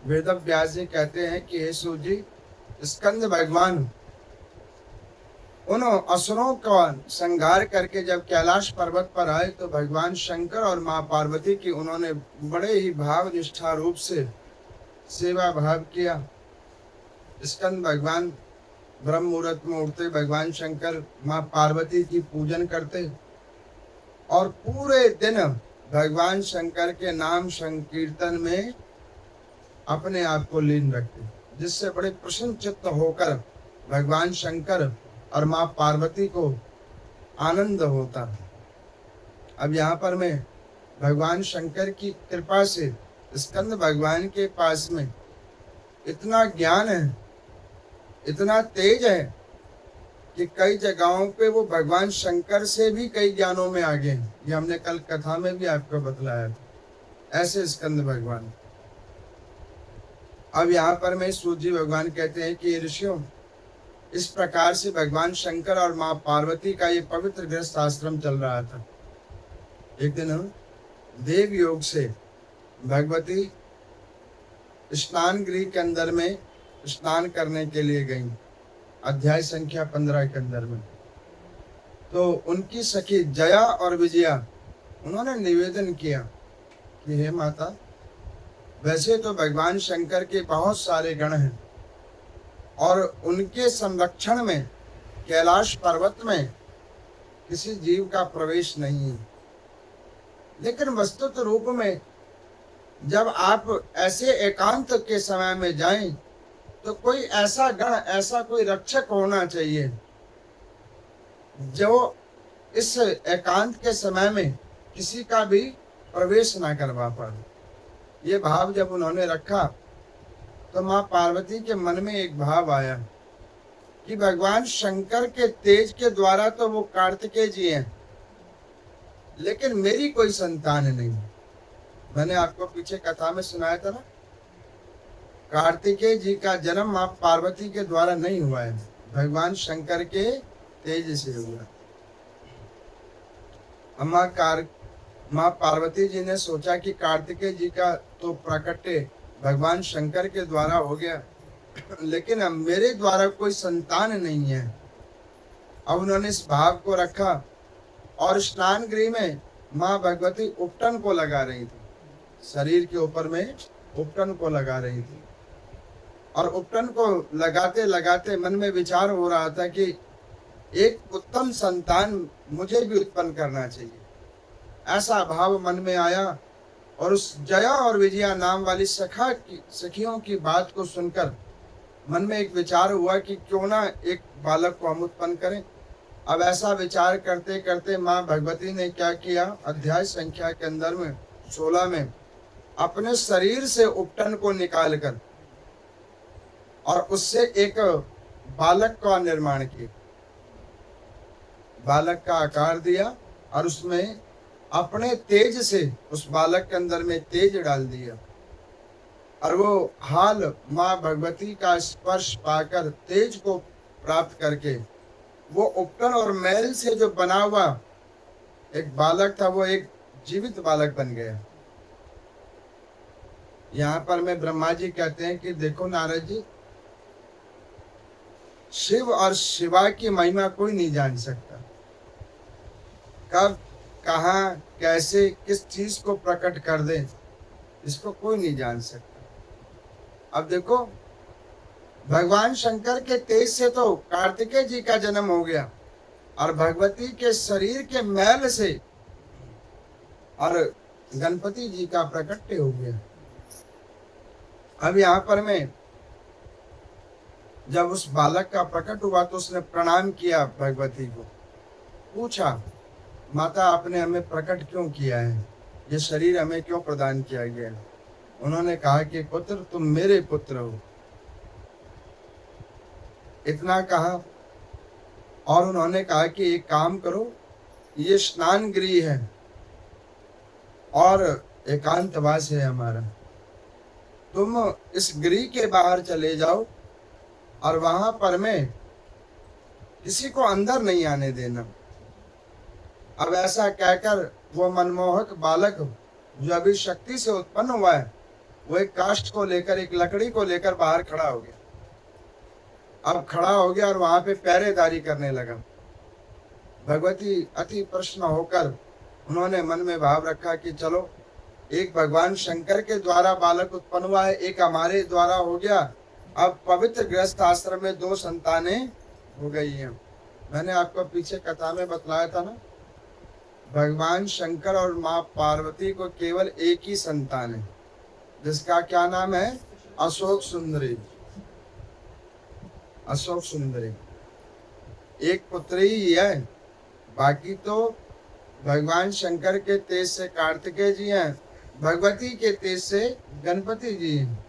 वेद व्यास जी कहते हैं कि हे सूत जी, स्कंद भगवान उन असुरों का संहार करके जब कैलाश पर्वत पर आए तो भगवान शंकर और माँ पार्वती की उन्होंने बड़े ही भाव निष्ठा रूप से सेवा भाव किया। स्कंद भगवान ब्रह्म मुहूर्त में उठते, भगवान शंकर माँ पार्वती की पूजन करते और पूरे दिन भगवान शंकर के नाम संकीर्तन में अपने आप को लीन रखते, जिससे बड़े प्रसन्न चित्त होकर भगवान शंकर और माँ पार्वती को आनंद होता। अब यहाँ पर मैं भगवान शंकर की कृपा से स्कंद भगवान के पास में इतना ज्ञान है, इतना तेज है कि कई जगहों पे वो भगवान शंकर से भी कई ज्ञानों में आगे हैं। ये हमने कल कथा में भी आपको बतलाया था। ऐसे स्कंद भगवान। अब यहाँ पर मैं सूत जी भगवान कहते हैं कि ऋषियों, इस प्रकार से भगवान शंकर और माँ पार्वती का ये पवित्र गृहस्थ आश्रम चल रहा था। एक दिन देव योग से भगवती स्नान गृह के अंदर में स्नान करने के लिए गई, अध्याय संख्या 15 के अंदर में। तो उनकी सखी जया और विजया उन्होंने निवेदन किया कि हे माता, वैसे तो भगवान शंकर के बहुत सारे गण हैं और उनके संरक्षण में कैलाश पर्वत में किसी जीव का प्रवेश नहीं है, लेकिन वस्तुत रूप में जब आप ऐसे एकांत के समय में जाएं तो कोई ऐसा गण, ऐसा कोई रक्षक होना चाहिए जो इस एकांत के समय में किसी का भी प्रवेश ना करवा पाए। ये भाव जब उन्होंने रखा तो माँ पार्वती के मन में एक भाव आया कि भगवान शंकर के तेज के द्वारा तो वो कार्तिकेय जी हैं, लेकिन मेरी कोई संतान नहीं। मैंने आपको पीछे कथा में सुनाया था ना, कार्तिकेय जी का जन्म माँ पार्वती के द्वारा नहीं हुआ है, भगवान शंकर के तेज से हुआ। माँ पार्वती जी ने सोचा कि कार्तिकेय जी का तो प्रकटे भगवान शंकर के द्वारा हो गया, लेकिन अब मेरे द्वारा कोई संतान नहीं है। अब उन्होंने इस भाव को रखा और स्नान गृह में माँ भगवती उपटन को लगा रही थी, शरीर के ऊपर में उपटन को लगा रही थी। और उपटन को लगाते लगाते मन में विचार हो रहा था कि एक उत्तम संतान मुझे भी उत्पन्न करना चाहिए। ऐसा भाव मन में आया और उस जया और विजया नाम वाली सखियों की बात को सुनकर मन में एक विचार हुआ कि क्यों ना एक बालक को हम उत्पन्न करें। अब ऐसा विचार करते करते माँ भगवती ने क्या किया, अध्याय संख्या के अंदर में 16 में अपने शरीर से उपटन को निकालकर और उससे एक बालक का निर्माण किया, बालक का आकार दिया और उसमें अपने तेज से उस बालक के अंदर में तेज डाल दिया। और वो हाल माँ भगवती का स्पर्श पाकर तेज को प्राप्त करके वो उपटन और मैल से जो बना हुआ एक बालक था वो एक जीवित बालक बन गया। यहाँ पर में ब्रह्मा जी कहते हैं कि देखो नारद जी, शिव और शिवा की महिमा कोई नहीं जान सकता, कब कहाँ कैसे किस चीज को प्रकट कर दे इसको कोई नहीं जान सकता। अब देखो, भगवान शंकर के तेज से तो कार्तिकेय जी का जन्म हो गया और भगवती के शरीर के मैल से और गणपति जी का प्रकट्य हो गया। अब यहाँ पर मैं जब उस बालक का प्रकट हुआ तो उसने प्रणाम किया भगवती को, पूछा माता आपने हमें प्रकट क्यों किया है, ये शरीर हमें क्यों प्रदान किया गया है। उन्होंने कहा कि पुत्र तुम मेरे पुत्र हो, इतना कहा और उन्होंने कहा कि एक काम करो, ये स्नान गृह है और एकांतवास है हमारा, तुम इस गृह के बाहर चले जाओ और वहां पर मैं किसी को अंदर नहीं आने देना। अब ऐसा कहकर वो मनमोहक बालक जो अभी शक्ति से उत्पन्न हुआ है वो एक काष्ठ को लेकर, एक लकड़ी को लेकर बाहर खड़ा हो गया। अब खड़ा हो गया और वहां पे पहरेदारी करने लगा। भगवती अति प्रसन्न होकर उन्होंने मन में भाव रखा कि चलो, एक भगवान शंकर के द्वारा बालक उत्पन्न हुआ है, एक हमारे द्वारा हो गया। अब पवित्र गृहस्थ आश्रम में 2 संतानें हो गई हैं। मैंने आपको पीछे कथा में बतलाया था ना, भगवान शंकर और माँ पार्वती को केवल एक ही संतान है, जिसका क्या नाम है? अशोक सुंदरी। अशोक सुंदरी एक पुत्री ही है। बाकी तो भगवान शंकर के तेज से कार्तिकेय जी हैं, भगवती के तेज से गणपति जी हैं।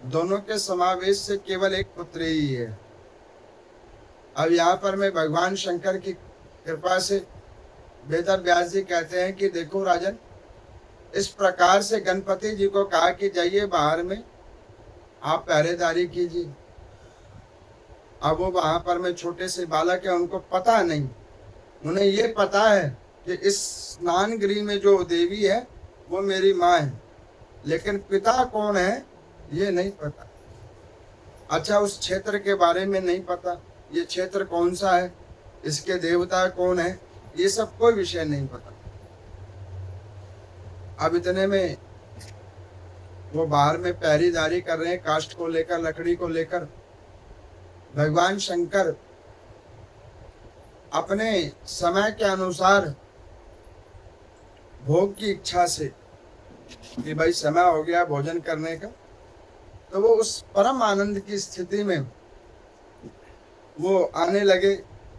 दोनों के समावेश से केवल एक पुत्री ही है। अब यहाँ पर मैं भगवान शंकर की कृपा से, वेद व्यास जी कहते हैं कि देखो राजन, इस प्रकार से गणपति जी को कहा कि जाइए बाहर में आप पहरेदारी कीजिए। अब वो वहां पर में छोटे से बालक है, उनको पता नहीं, उन्हें ये पता है कि इस स्नान गृह में जो देवी है वो मेरी माँ है, लेकिन पिता कौन है ये नहीं पता। अच्छा, उस क्षेत्र के बारे में नहीं पता, ये क्षेत्र कौन सा है, इसके देवता कौन है, ये सब कोई विषय नहीं पता। अब इतने में वो बाहर में पहरेदारी कर रहे हैं, काष्ठ को लेकर, लकड़ी को लेकर। भगवान शंकर अपने समय के अनुसार भोग की इच्छा से कि भाई समय हो गया भोजन करने का, तो वो उस परम आनंद की स्थिति में वो आने लगे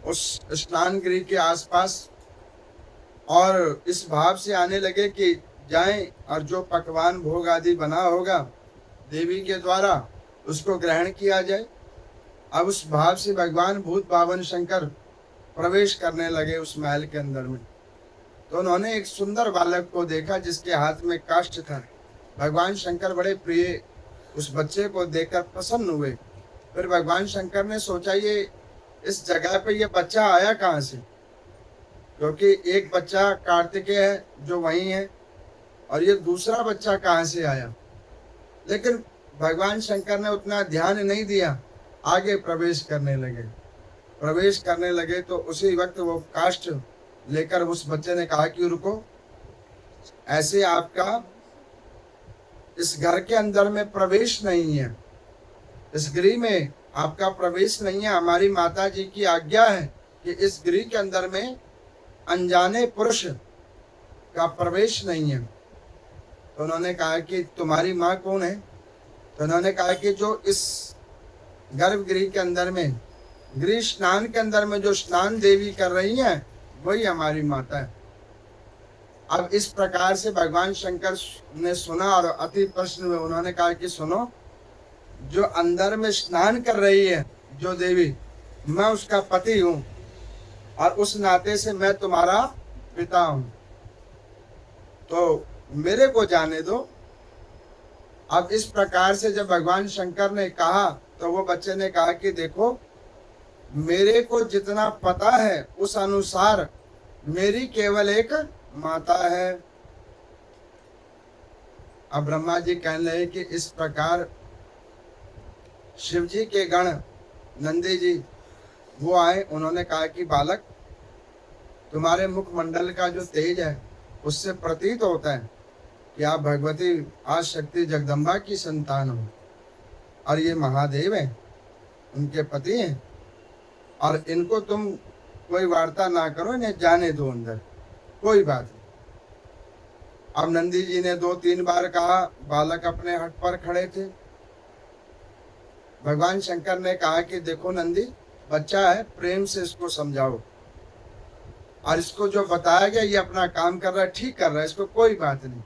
उस स्नान गृह के आसपास, और इस भाव से आने लगे कि जाएं और जो पकवान भोग आदि बना होगा देवी के द्वारा उसको ग्रहण किया जाए। अब उस भाव से भगवान भूत भावन शंकर प्रवेश करने लगे उस महल के अंदर में। तो उन्होंने एक सुंदर बालक को देखा जिसके हाथ में काष्ठ था। भगवान शंकर बड़े प्रिय उस बच्चे को देखकर प्रसन्न हुए। फिर भगवान शंकर ने सोचा ये इस जगह पे ये बच्चा आया कहाँ से, क्योंकि एक बच्चा कार्तिकेय है जो वहीं है और ये दूसरा बच्चा कहाँ से आया। लेकिन भगवान शंकर ने उतना ध्यान नहीं दिया, आगे प्रवेश करने लगे। प्रवेश करने लगे तो उसी वक्त वो काष्ठ लेकर उस बच्चे ने कहा कि रुको, ऐसे आपका इस घर के अंदर में प्रवेश नहीं है, इस गृह में आपका प्रवेश नहीं है। हमारी माता जी की आज्ञा है कि इस गृह के अंदर में अनजाने पुरुष का प्रवेश नहीं है। तो उन्होंने कहा कि तुम्हारी माँ कौन है? तो उन्होंने कहा कि जो इस गर्भगृह के अंदर में, गृह स्नान के अंदर में जो स्नान देवी कर रही हैं वही हमारी माता है। अब इस प्रकार से भगवान शंकर ने सुना और अति प्रश्न में उन्होंने कहा कि सुनो, जो अंदर में स्नान कर रही है जो देवी, मैं उसका पति हूं और उस नाते से मैं तुम्हारा पिता हूं, तो मेरे को जाने दो। अब इस प्रकार से जब भगवान शंकर ने कहा तो वो बच्चे ने कहा कि देखो, मेरे को जितना पता है उस अनुसार मेरी केवल एक माता है। अब ब्रह्मा जी कहने लगे कि इस प्रकार शिव जी के गण नंदी जी वो आए, उन्होंने कहा कि बालक, तुम्हारे मुखमंडल का जो तेज है उससे प्रतीत होता है कि आप भगवती आदिशक्ति जगदम्बा की संतान हो और ये महादेव हैं, उनके पति हैं, और इनको तुम कोई वार्ता ना करो, इन्हें जाने दो अंदर, कोई बात नहीं। अब नंदी जी ने 2-3 बार कहा, बालक अपने हट पर खड़े थे। भगवान शंकर ने कहा कि देखो नंदी, बच्चा है, प्रेम से इसको समझाओ, और इसको जो बताया गया ये अपना काम कर रहा है, ठीक कर रहा है, इसको कोई बात नहीं।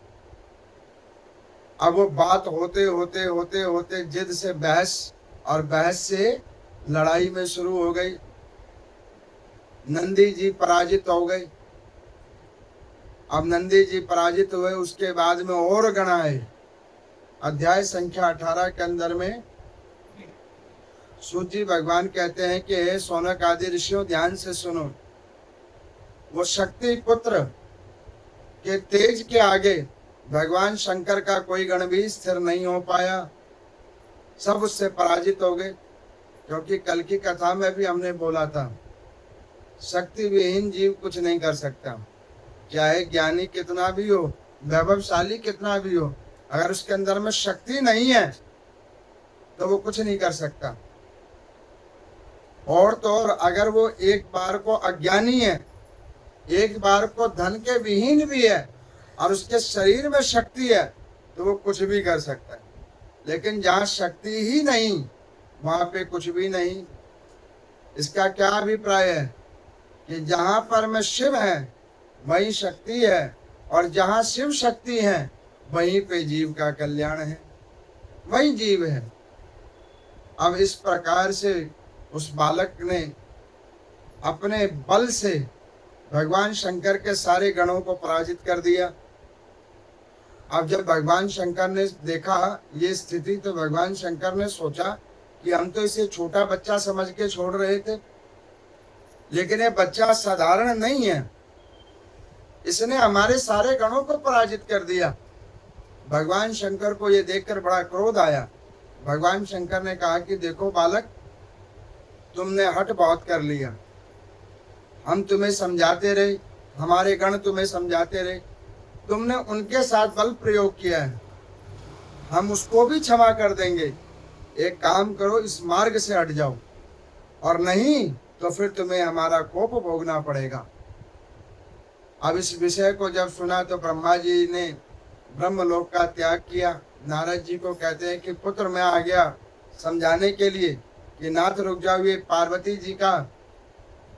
अब वो बात होते होते होते होते जिद से बहस और बहस से लड़ाई में शुरू हो गई। नंदी जी पराजित हो गए। अब नंदी जी पराजित हुए, उसके बाद में और गण आए। अध्याय संख्या 18 के अंदर में सूत जी भगवान कहते हैं कि हे सौनक आदि ऋषियों, ध्यान से सुनो, वो शक्ति पुत्र के तेज के आगे भगवान शंकर का कोई गण भी स्थिर नहीं हो पाया, सब उससे पराजित हो गए। क्योंकि कल की कथा में भी हमने बोला था, शक्ति विहीन जीव कुछ नहीं कर सकता। चाहे ज्ञानी कितना भी हो, वैभवशाली कितना भी हो, अगर उसके अंदर में शक्ति नहीं है तो वो कुछ नहीं कर सकता। और तो और अगर वो एक बार को अज्ञानी है, एक बार को धन के विहीन भी है और उसके शरीर में शक्ति है तो वो कुछ भी कर सकता है। लेकिन जहाँ शक्ति ही नहीं वहाँ पे कुछ भी नहीं। इसका क्या अभिप्राय है कि जहाँ पर में शिव है वहीं शक्ति है, और जहाँ शिव शक्ति है वहीं पे जीव का कल्याण है, वही जीव है। अब इस प्रकार से उस बालक ने अपने बल से भगवान शंकर के सारे गणों को पराजित कर दिया। अब जब भगवान शंकर ने देखा ये स्थिति तो भगवान शंकर ने सोचा कि हम तो इसे छोटा बच्चा समझ के छोड़ रहे थे, लेकिन ये बच्चा साधारण नहीं है, इसने हमारे सारे गणों को पराजित कर दिया। भगवान शंकर को ये देखकर बड़ा क्रोध आया। भगवान शंकर ने कहा कि देखो बालक, तुमने हठ बहुत कर लिया, हम तुम्हें समझाते रहे, हमारे गण तुम्हें समझाते रहे, तुमने उनके साथ बल प्रयोग किया है, हम उसको भी क्षमा कर देंगे। एक काम करो, इस मार्ग से हट जाओ, और नहीं तो फिर तुम्हें हमारा कोप भोगना पड़ेगा। अब इस विषय को जब सुना तो ब्रह्मा जी ने ब्रह्मलोक का त्याग किया। नारद जी को कहते हैं कि पुत्र मैं आ गया समझाने के लिए कि नाथ रुक जाओ, ये पार्वती जी का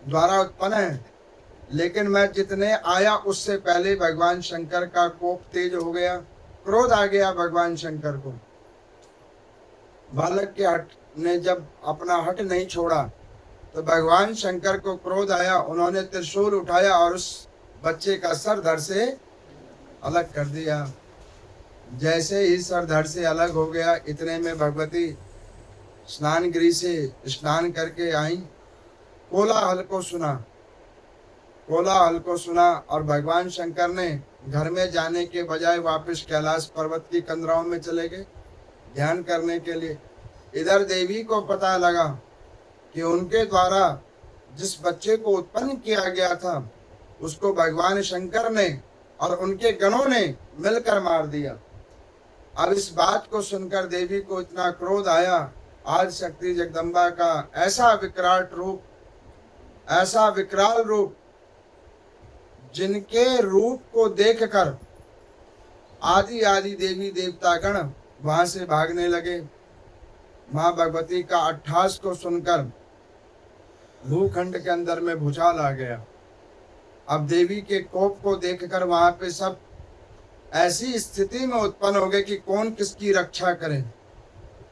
द्वारा उत्पन्न है। लेकिन मैं जितने आया उससे पहले भगवान शंकर का कोप तेज हो गया, क्रोध आ गया भगवान शंकर को। बालक के हट ने जब अपना हट नहीं छोड़ा तो भगवान शंकर को क्रोध आया। उन्होंने त्रिशूल उठाया और उस बच्चे का सर धड़ से अलग कर दिया। जैसे ही सर धड़ से अलग हो गया, इतने में भगवती स्नान गृह से स्नान करके आई। कोलाहल को सुना और भगवान शंकर ने घर में जाने के बजाय वापस कैलाश पर्वत की कंदराओं में चले गए ध्यान करने के लिए। इधर देवी को पता लगा कि उनके द्वारा जिस बच्चे को उत्पन्न किया गया था उसको भगवान शंकर ने और उनके गणों ने मिलकर मार दिया। अब इस बात को सुनकर देवी को इतना क्रोध आया। आज शक्ति जगदम्बा का ऐसा विकराल रूप, जिनके रूप को देखकर आदि देवी देवता गण वहां से भागने लगे। माँ भगवती का अट्ठास को सुनकर भूखंड के अंदर में भूचाल आ गया। अब देवी के कोप को देखकर वहां पे सब ऐसी स्थिति में उत्पन्न हो गए कि कौन किसकी रक्षा करे।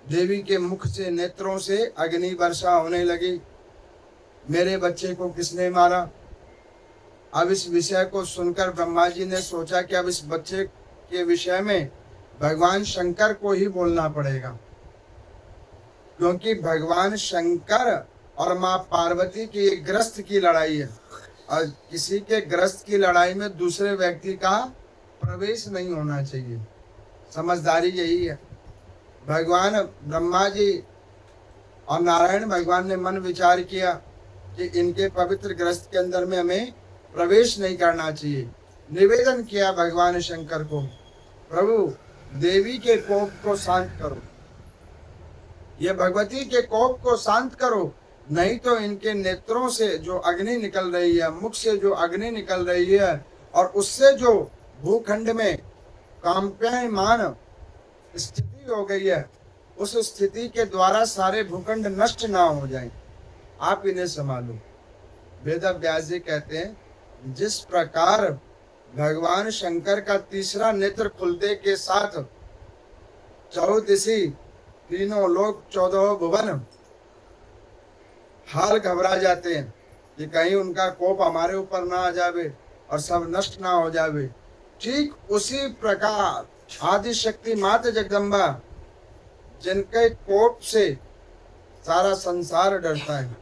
देवी के मुख से, नेत्रों से अग्नि वर्षा होने लगी। मेरे बच्चे को किसने मारा? अब इस विषय को सुनकर ब्रह्मा जी ने सोचा कि अब इस बच्चे के विषय में भगवान शंकर को ही बोलना पड़ेगा, क्योंकि भगवान शंकर और माँ पार्वती की एक ग्रस्त की लड़ाई है, और किसी के ग्रस्त की लड़ाई में दूसरे व्यक्ति का प्रवेश नहीं होना चाहिए। समझदारी यही है। भगवान ब्रह्मा जी और नारायण भगवान ने मन विचार किया कि इनके पवित्र ग्रस्त के अंदर में हमें प्रवेश नहीं करना चाहिए। निवेदन किया भगवान शंकर को, प्रभु देवी के कोप को शांत करो, ये भगवती के कोप को शांत करो, नहीं तो इनके नेत्रों से जो अग्नि निकल रही है, मुख से जो अग्नि निकल रही है, और उससे जो भूखंड में कांप्यमान स्थिति हो गई है, उस स्थिति के द्वारा सारे भूखंड नष्ट ना हो जाएं। आप इन्हें संभालो। वेद व्यास जी कहते हैं, जिस प्रकार भगवान शंकर का तीसरा नेत्र खुलते के साथ चौदिशी तीनों लोक 14 भुवन हाल घबरा जाते हैं कि कहीं उनका कोप हमारे ऊपर ना आ जावे और सब नष्ट ना हो जावे, ठीक उसी प्रकार आदि शक्ति माता जगदम्बा, जिनके कोप से सारा संसार डरता है,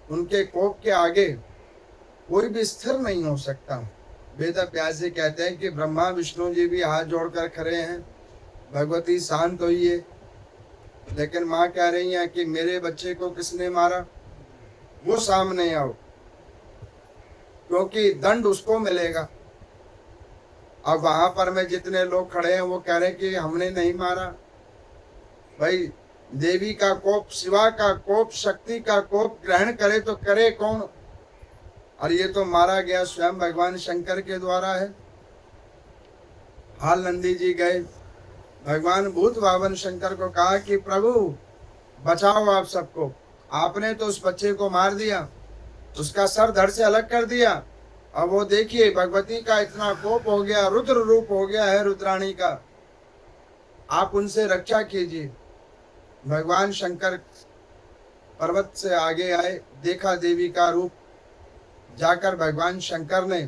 उनके कोप के आगे कोई भी स्थिर नहीं हो सकता। वेद व्यास जी कहते हैं कि ब्रह्मा विष्णु जी भी हाथ जोड़कर खड़े हैं, भगवती शांत होइए। लेकिन माँ कह रही है कि मेरे बच्चे को किसने मारा, वो सामने आओ, क्योंकि दंड उसको मिलेगा। अब वहां पर में जितने लोग खड़े हैं वो कह रहे हैं कि हमने नहीं मारा। भाई, देवी का कोप, शिवा का कोप, शक्ति का कोप ग्रहण करे तो करे कौन? और ये तो मारा गया स्वयं भगवान शंकर के द्वारा है। हाल नंदी जी गए, भगवान भूत भावन शंकर को कहा कि प्रभु बचाओ आप सबको, आपने तो उस बच्चे को मार दिया, उसका सर धड़ से अलग कर दिया। अब वो देखिए भगवती का इतना कोप हो गया, रुद्र रूप हो गया है रुद्राणी का, आप उनसे रक्षा कीजिए। भगवान शंकर पर्वत से आगे आए, देखा देवी का रूप, जाकर भगवान शंकर ने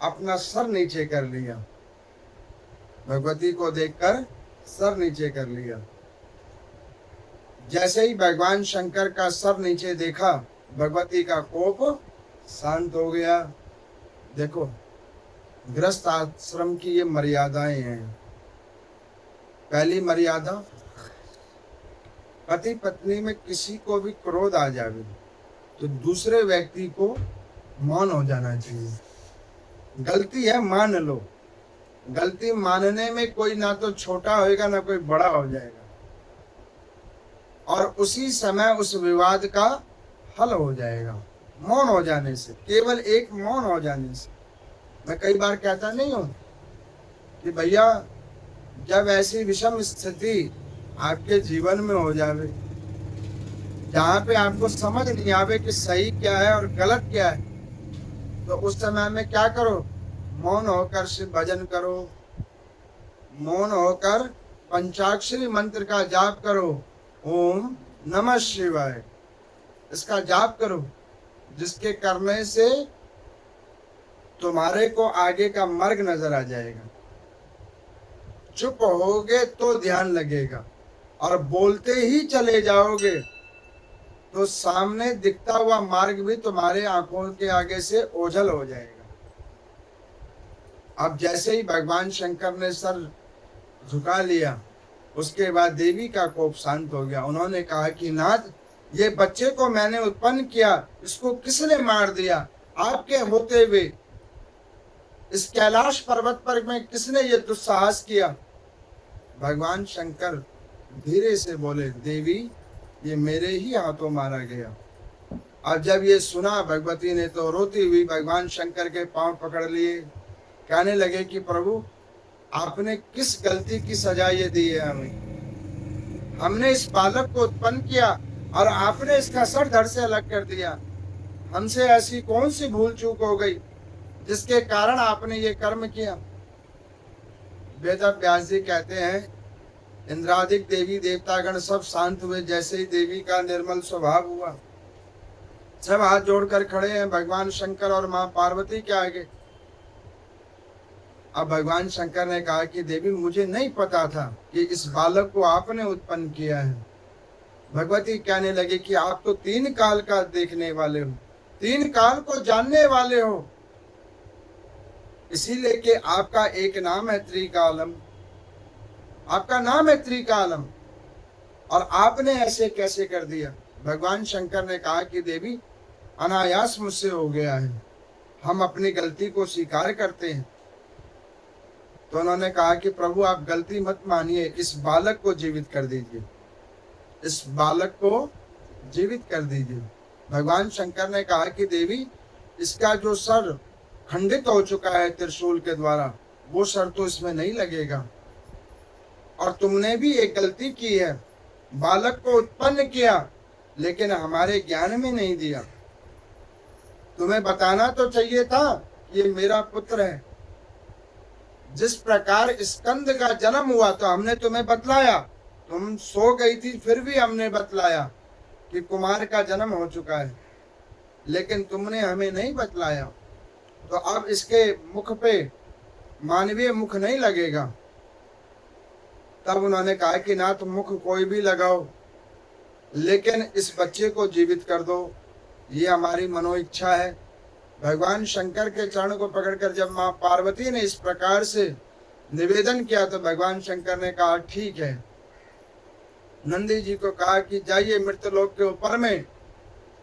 अपना सर नीचे कर लिया, भगवती को देखकर सर नीचे कर लिया। जैसे ही भगवान शंकर का सर नीचे देखा, भगवती का कोप शांत हो गया। देखो, गृहस्थ आश्रम की ये मर्यादाएं हैं। पहली मर्यादा, पति पत्नी में किसी को भी क्रोध आ जाए तो दूसरे व्यक्ति को मौन हो जाना चाहिए। गलती है मान लो, गलती मानने में कोई ना तो छोटा होएगा ना कोई बड़ा हो जाएगा, और उसी समय उस विवाद का हल हो जाएगा मौन हो जाने से, केवल एक मौन हो जाने से। मैं कई बार कहता नहीं हूं कि भैया जब ऐसी विषम स्थिति आपके जीवन में हो जावे, जहाँ पे आपको समझ नहीं आवे कि सही क्या है और गलत क्या है, तो उस समय में क्या करो, मौन होकर शिव भजन करो, मौन होकर पंचाक्षरी मंत्र का जाप करो, ओम नमः शिवाय, इसका जाप करो, जिसके करने से तुम्हारे को आगे का मार्ग नजर आ जाएगा। चुप होगे तो ध्यान लगेगा, और बोलते ही चले जाओगे तो सामने दिखता हुआ मार्ग भी तुम्हारे आंखों के आगे से ओझल हो जाएगा। अब जैसे ही भगवान शंकर ने सर झुका लिया, उसके बाद देवी का कोप शांत हो गया। उन्होंने कहा कि नाथ, ये बच्चे को मैंने उत्पन्न किया, इसको किसने मार दिया? आपके होते हुए इस कैलाश पर्वत पर में किसने ये दुस्साहस किया? भगवान शंकर धीरे से बोले, देवी ये मेरे ही हाथों मारा गया। अब जब ये सुना, भगवती ने तो रोती हुई भगवान शंकर के पांव पकड़ लिए, कहने लगे कि प्रभु आपने किस गलती की सजा ये दी है हमें? हमने इस बालक को उत्पन्न किया और आपने इसका सर धड़ से अलग कर दिया। हमसे ऐसी कौन सी भूल चूक हो गई जिसके कारण आपने ये कर्म किया? वेद व्यास जी कहते हैं, इंद्रादिक देवी देवतागण सब शांत हुए जैसे ही देवी का निर्मल स्वभाव हुआ। सब हाथ जोड़कर खड़े हैं भगवान शंकर और मां पार्वती के आगे। अब भगवान शंकर ने कहा कि देवी मुझे नहीं पता था कि इस बालक को आपने उत्पन्न किया है। भगवती कहने लगी कि आप तो 3 काल का देखने वाले हो, 3 काल को जानने वाले हो, इसीलिए कि आपका एक नाम है त्रिकालम, आपका नाम है त्रिकालम, और आपने ऐसे कैसे कर दिया? भगवान शंकर ने कहा कि देवी अनायास मुझसे हो गया है, हम अपनी गलती को स्वीकार करते हैं। तो उन्होंने कहा कि प्रभु आप गलती मत मानिए, इस बालक को जीवित कर दीजिए, इस बालक को जीवित कर दीजिए। भगवान शंकर ने कहा कि देवी इसका जो सर खंडित हो चुका है त्रिशूल के द्वारा, वो सर तो इसमें नहीं लगेगा। और तुमने भी एक गलती की है, बालक को उत्पन्न किया लेकिन हमारे ज्ञान में नहीं दिया। तुम्हें बताना तो चाहिए था ये मेरा पुत्र है। जिस प्रकार स्कंद का जन्म हुआ तो हमने तुम्हें बतलाया, तुम सो गई थी फिर भी हमने बतलाया कि कुमार का जन्म हो चुका है, लेकिन तुमने हमें नहीं बतलाया। तो अब इसके मुख पे मानवीय मुख नहीं लगेगा। तब उन्होंने कहा कि ना तो मुख कोई भी लगाओ, लेकिन इस बच्चे को जीवित कर दो, ये हमारी मनोइच्छा है। भगवान शंकर के चरण को पकड़कर जब माँ पार्वती ने इस प्रकार से निवेदन किया तो भगवान शंकर ने कहा ठीक है। नंदी जी को कहा कि जाइए मृतलोक के ऊपर में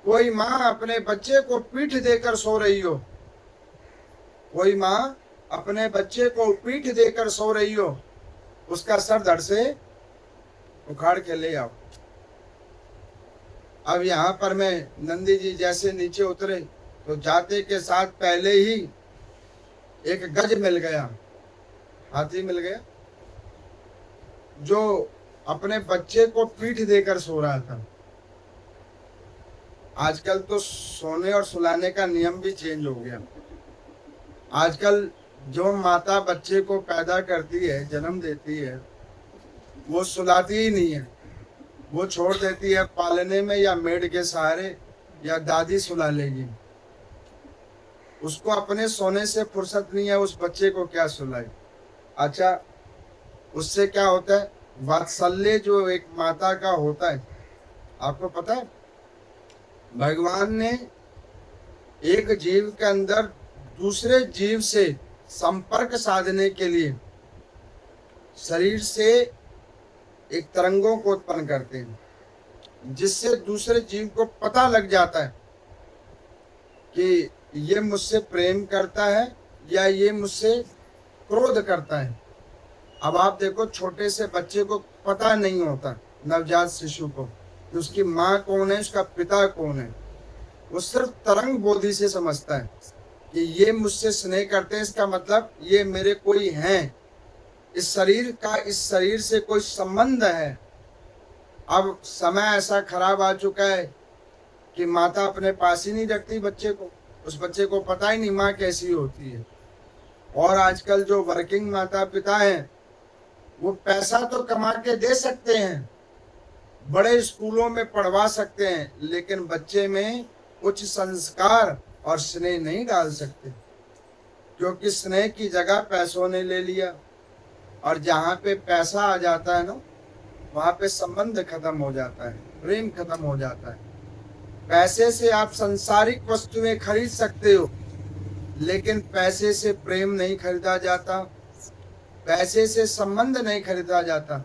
कोई माँ अपने बच्चे को पीठ देकर सो रही हो, कोई माँ अपने बच्चे को पीठ देकर सो रही हो, उसका सर धड़ से उखाड़ के ले आओ। अब यहाँ पर मैं नंदी जी जैसे नीचे उतरे तो जाते के साथ पहले ही एक गज मिल गया, हाथी मिल गया, जो अपने बच्चे को पीठ देकर सो रहा था। आजकल तो सोने और सुलाने का नियम भी चेंज हो गया। आजकल जो माता बच्चे को पैदा करती है, जन्म देती है, वो सुलाती ही नहीं है, वो छोड़ देती है पालने में, या मेड के सहारे, या दादी सुला लेगी। उसको अपने सोने से फुर्सत नहीं है, उस बच्चे को क्या सुलाए। अच्छा, उससे क्या होता है, वात्सल्य जो एक माता का होता है, आपको पता है भगवान ने एक जीव के अंदर दूसरे जीव से संपर्क साधने के लिए शरीर से एक तरंगों को उत्पन्न करते हैं, जिससे दूसरे जीव को पता लग जाता है कि ये मुझसे प्रेम करता है या ये मुझसे क्रोध करता है। अब आप देखो, छोटे से बच्चे को पता नहीं होता, नवजात शिशु को, कि उसकी माँ कौन है, उसका पिता कौन है। वो सिर्फ तरंग बोधि से समझता है कि ये मुझसे स्नेह करते हैं, इसका मतलब ये मेरे कोई हैं, इस शरीर का इस शरीर से कोई संबंध है। अब समय ऐसा खराब आ चुका है कि माता अपने पास ही नहीं रखती बच्चे को, उस बच्चे को पता ही नहीं माँ कैसी होती है। और आजकल जो वर्किंग माता पिता हैं, वो पैसा तो कमा के दे सकते हैं, बड़े स्कूलों में पढ़वा सकते हैं, लेकिन बच्चे में कुछ संस्कार और स्नेह नहीं डाल सकते, क्योंकि स्नेह की जगह पैसों ने ले लिया। और जहाँ पे पैसा आ जाता है ना, वहाँ पे संबंध खत्म हो जाता है, प्रेम खत्म हो जाता है। पैसे से आप सांसारिक वस्तुएं खरीद सकते हो, लेकिन पैसे से प्रेम नहीं खरीदा जाता, पैसे से संबंध नहीं खरीदा जाता।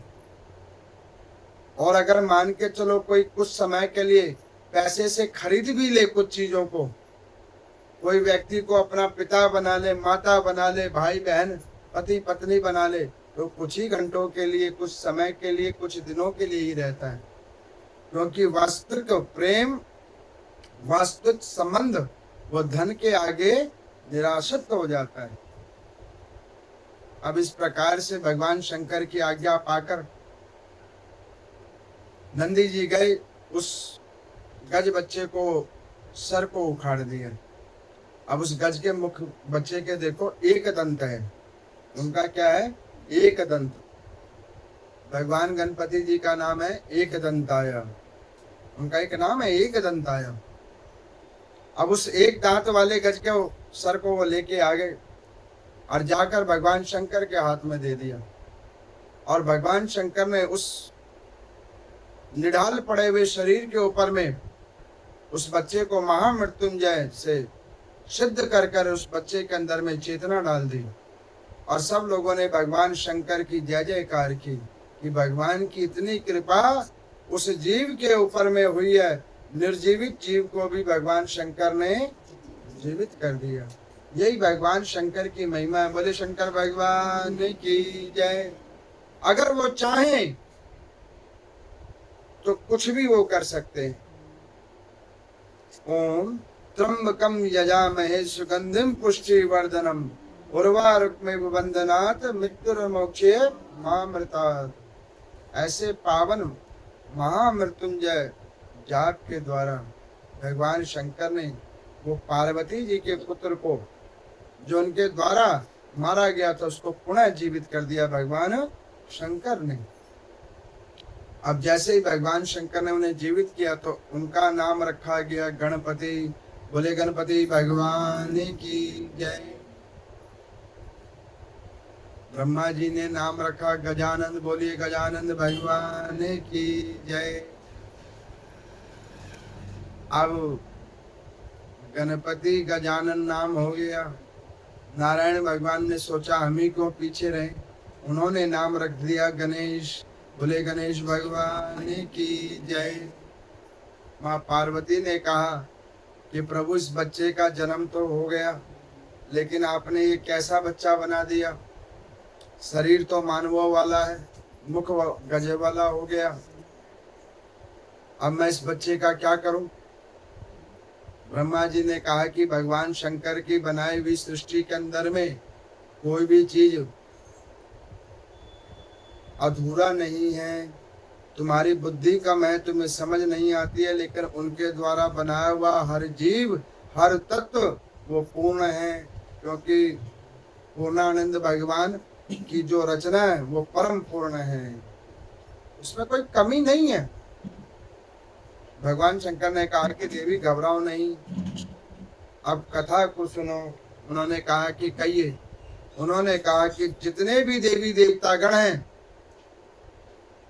और अगर मान के चलो कोई कुछ समय के लिए पैसे से खरीद भी ले कुछ चीजों को, कोई व्यक्ति को अपना पिता बना ले, माता बना ले, भाई बहन, पति पत्नी बना ले, तो कुछ ही घंटों के लिए, कुछ समय के लिए, कुछ दिनों के लिए ही रहता है, क्योंकि वास्तविक प्रेम, वास्तविक संबंध वो धन के आगे निराशक्त हो जाता है। अब इस प्रकार से भगवान शंकर की आज्ञा पाकर नंदी जी गए, उस गज बच्चे को सर को उखाड़ दिया। अब उस गज के मुख बच्चे के देखो एक दंत है, उनका क्या है, एक दंत। भगवान गणपति जी का नाम है एक दंताय, उनका एक नाम है एक दंताय। अब उस एक दांत वाले गज के सर को वो लेके आ गए और जाकर भगवान शंकर के हाथ में दे दिया। और भगवान शंकर ने उस निढाल पड़े हुए शरीर के ऊपर में उस बच्चे को महामृत्युंजय से सिद्ध कर कर उस बच्चे के अंदर में चेतना डाल दी। और सब लोगों ने भगवान शंकर की जय जयकार की कि भगवान की इतनी कृपा उस जीव के ऊपर में हुई है, निर्जीवित जीव को भी भगवान शंकर ने जीवित कर दिया। यही भगवान शंकर की महिमा है। बोले शंकर भगवान की जय। अगर वो चाहे तो कुछ भी वो कर सकते हैं। ओम त्र्यंबकम यजामहे सुगंधिम पुष्टिवर्धनम उर्वारुकमेव बंधनात् मृत्युर्मोक्षे मामृतात्। ऐसे पावन महामृत्युंजय जाप के द्वारा भगवान शंकर ने वो पार्वती जी के पुत्र को, जो उनके द्वारा मारा गया था, उसको पुनः जीवित कर दिया भगवान शंकर ने। अब जैसे ही भगवान शंकर ने उन्हें जीवित किया तो उनका नाम रखा गया गणपति। बोले गणपति भगवान की जय। ब्रह्मा जी ने नाम रखा गजानंद। बोलिए गजानंद भगवान की जय। अब गणपति गजानन नाम हो गया। नारायण भगवान ने सोचा हम ही क्यों पीछे रहे, उन्होंने नाम रख दिया गणेश। बोले गणेश भगवान की जय। माँ पार्वती ने कहा कि प्रभु इस बच्चे का जन्म तो हो गया, लेकिन आपने ये कैसा बच्चा बना दिया। शरीर तो मानवों वाला है, मुख गजे वाला हो गया। अब मैं इस बच्चे का क्या करूं। ब्रह्मा जी ने कहा कि भगवान शंकर की बनाई हुई सृष्टि के अंदर में कोई भी चीज अधूरा नहीं है। तुम्हारी बुद्धि कम है, तुम्हें समझ नहीं आती है, लेकिन उनके द्वारा बनाया हुआ हर जीव, हर तत्व वो पूर्ण है, क्योंकि पूर्णानंद भगवान की जो रचना है वो परम पूर्ण है, उसमें कोई कमी नहीं है। भगवान शंकर ने कहा कि देवी घबराओ नहीं, अब कथा को सुनो। उन्होंने कहा कि कहिए। उन्होंने कहा कि जितने भी देवी देवता गण हैं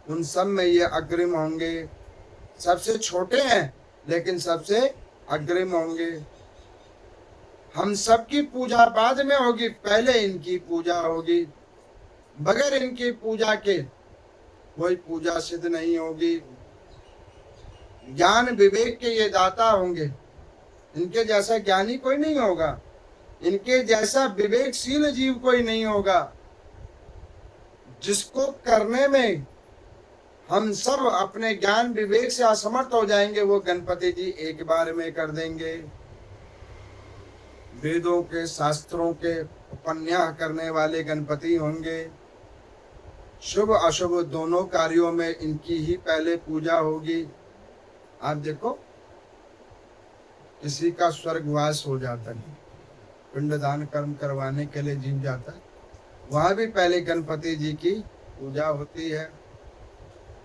उन सब में ये अग्रिम होंगे। सबसे छोटे हैं लेकिन सबसे अग्रिम होंगे। हम सबकी पूजा बाद में होगी, पहले इनकी पूजा होगी। बगैर इनकी पूजा के कोई पूजा सिद्ध नहीं होगी। ज्ञान विवेक के ये दाता होंगे, इनके जैसा ज्ञानी कोई नहीं होगा, इनके जैसा विवेकशील जीव कोई नहीं होगा। जिसको करने में हम सब अपने ज्ञान विवेक से असमर्थ हो जाएंगे, वो गणपति जी एक बार में कर देंगे। वेदों के शास्त्रों के उपन्यास करने वाले गणपति होंगे। शुभ अशुभ दोनों कार्यों में इनकी ही पहले पूजा होगी। आप देखो, किसी का स्वर्गवास हो जाता है, पिंडदान कर्म करवाने के लिए जीव जाता है, वहां भी पहले गणपति जी की पूजा होती है।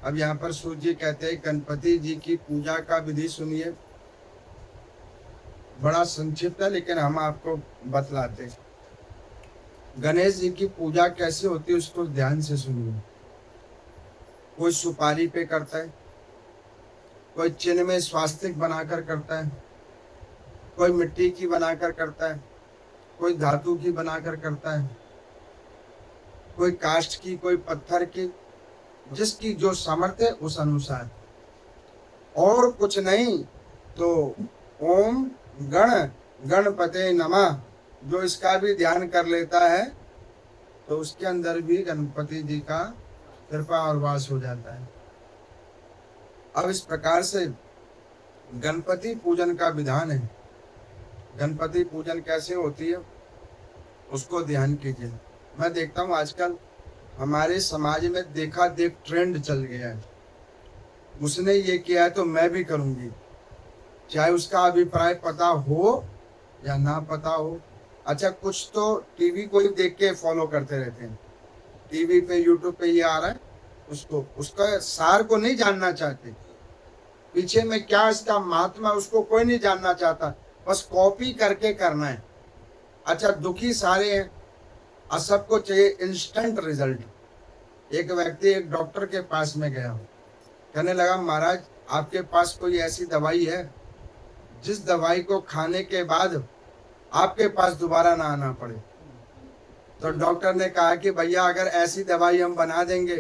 अब यहाँ पर सूर्य जी कहते हैं गणपति जी की पूजा का विधि सुनिए। बड़ा संक्षिप्त है लेकिन हम आपको बतलाते हैं। गणेश जी की पूजा कैसे होती है उसको ध्यान से सुनिए। कोई सुपारी पे करता है, कोई चिन्ह में स्वास्तिक बनाकर करता है, कोई मिट्टी की बनाकर करता है, कोई धातु की बनाकर करता है, कोई काष्ठ की, कोई पत्थर की, जिसकी जो सामर्थ्य है उस अनुसार। और कुछ नहीं तो ओम गण गणपते नमः, जो इसका भी ध्यान कर लेता है तो उसके अंदर भी गणपति जी का कृपा और वास हो जाता है। अब इस प्रकार से गणपति पूजन का विधान है। गणपति पूजन कैसे होती है उसको ध्यान कीजिए। मैं देखता हूँ आजकल हमारे समाज में देखा देख ट्रेंड चल गया है। उसने ये किया है तो मैं भी करूँगी, चाहे उसका अभिप्राय पता हो या ना पता हो। अच्छा, कुछ तो टीवी को ही देख के फॉलो करते रहते हैं। टीवी पे यूट्यूब पे ये आ रहा है, उसको उसका सार को नहीं जानना चाहते, पीछे में क्या इसका महात्मा उसको कोई नहीं जानना चाहता, बस कॉपी करके करना है। अच्छा, दुखी सारे हैं और सबको चाहिए इंस्टेंट रिजल्ट। एक व्यक्ति एक डॉक्टर के पास में गया, कहने लगा महाराज आपके पास कोई ऐसी दवाई है जिस दवाई को खाने के बाद आपके पास दोबारा ना आना पड़े। तो डॉक्टर ने कहा कि भैया अगर ऐसी दवाई हम बना देंगे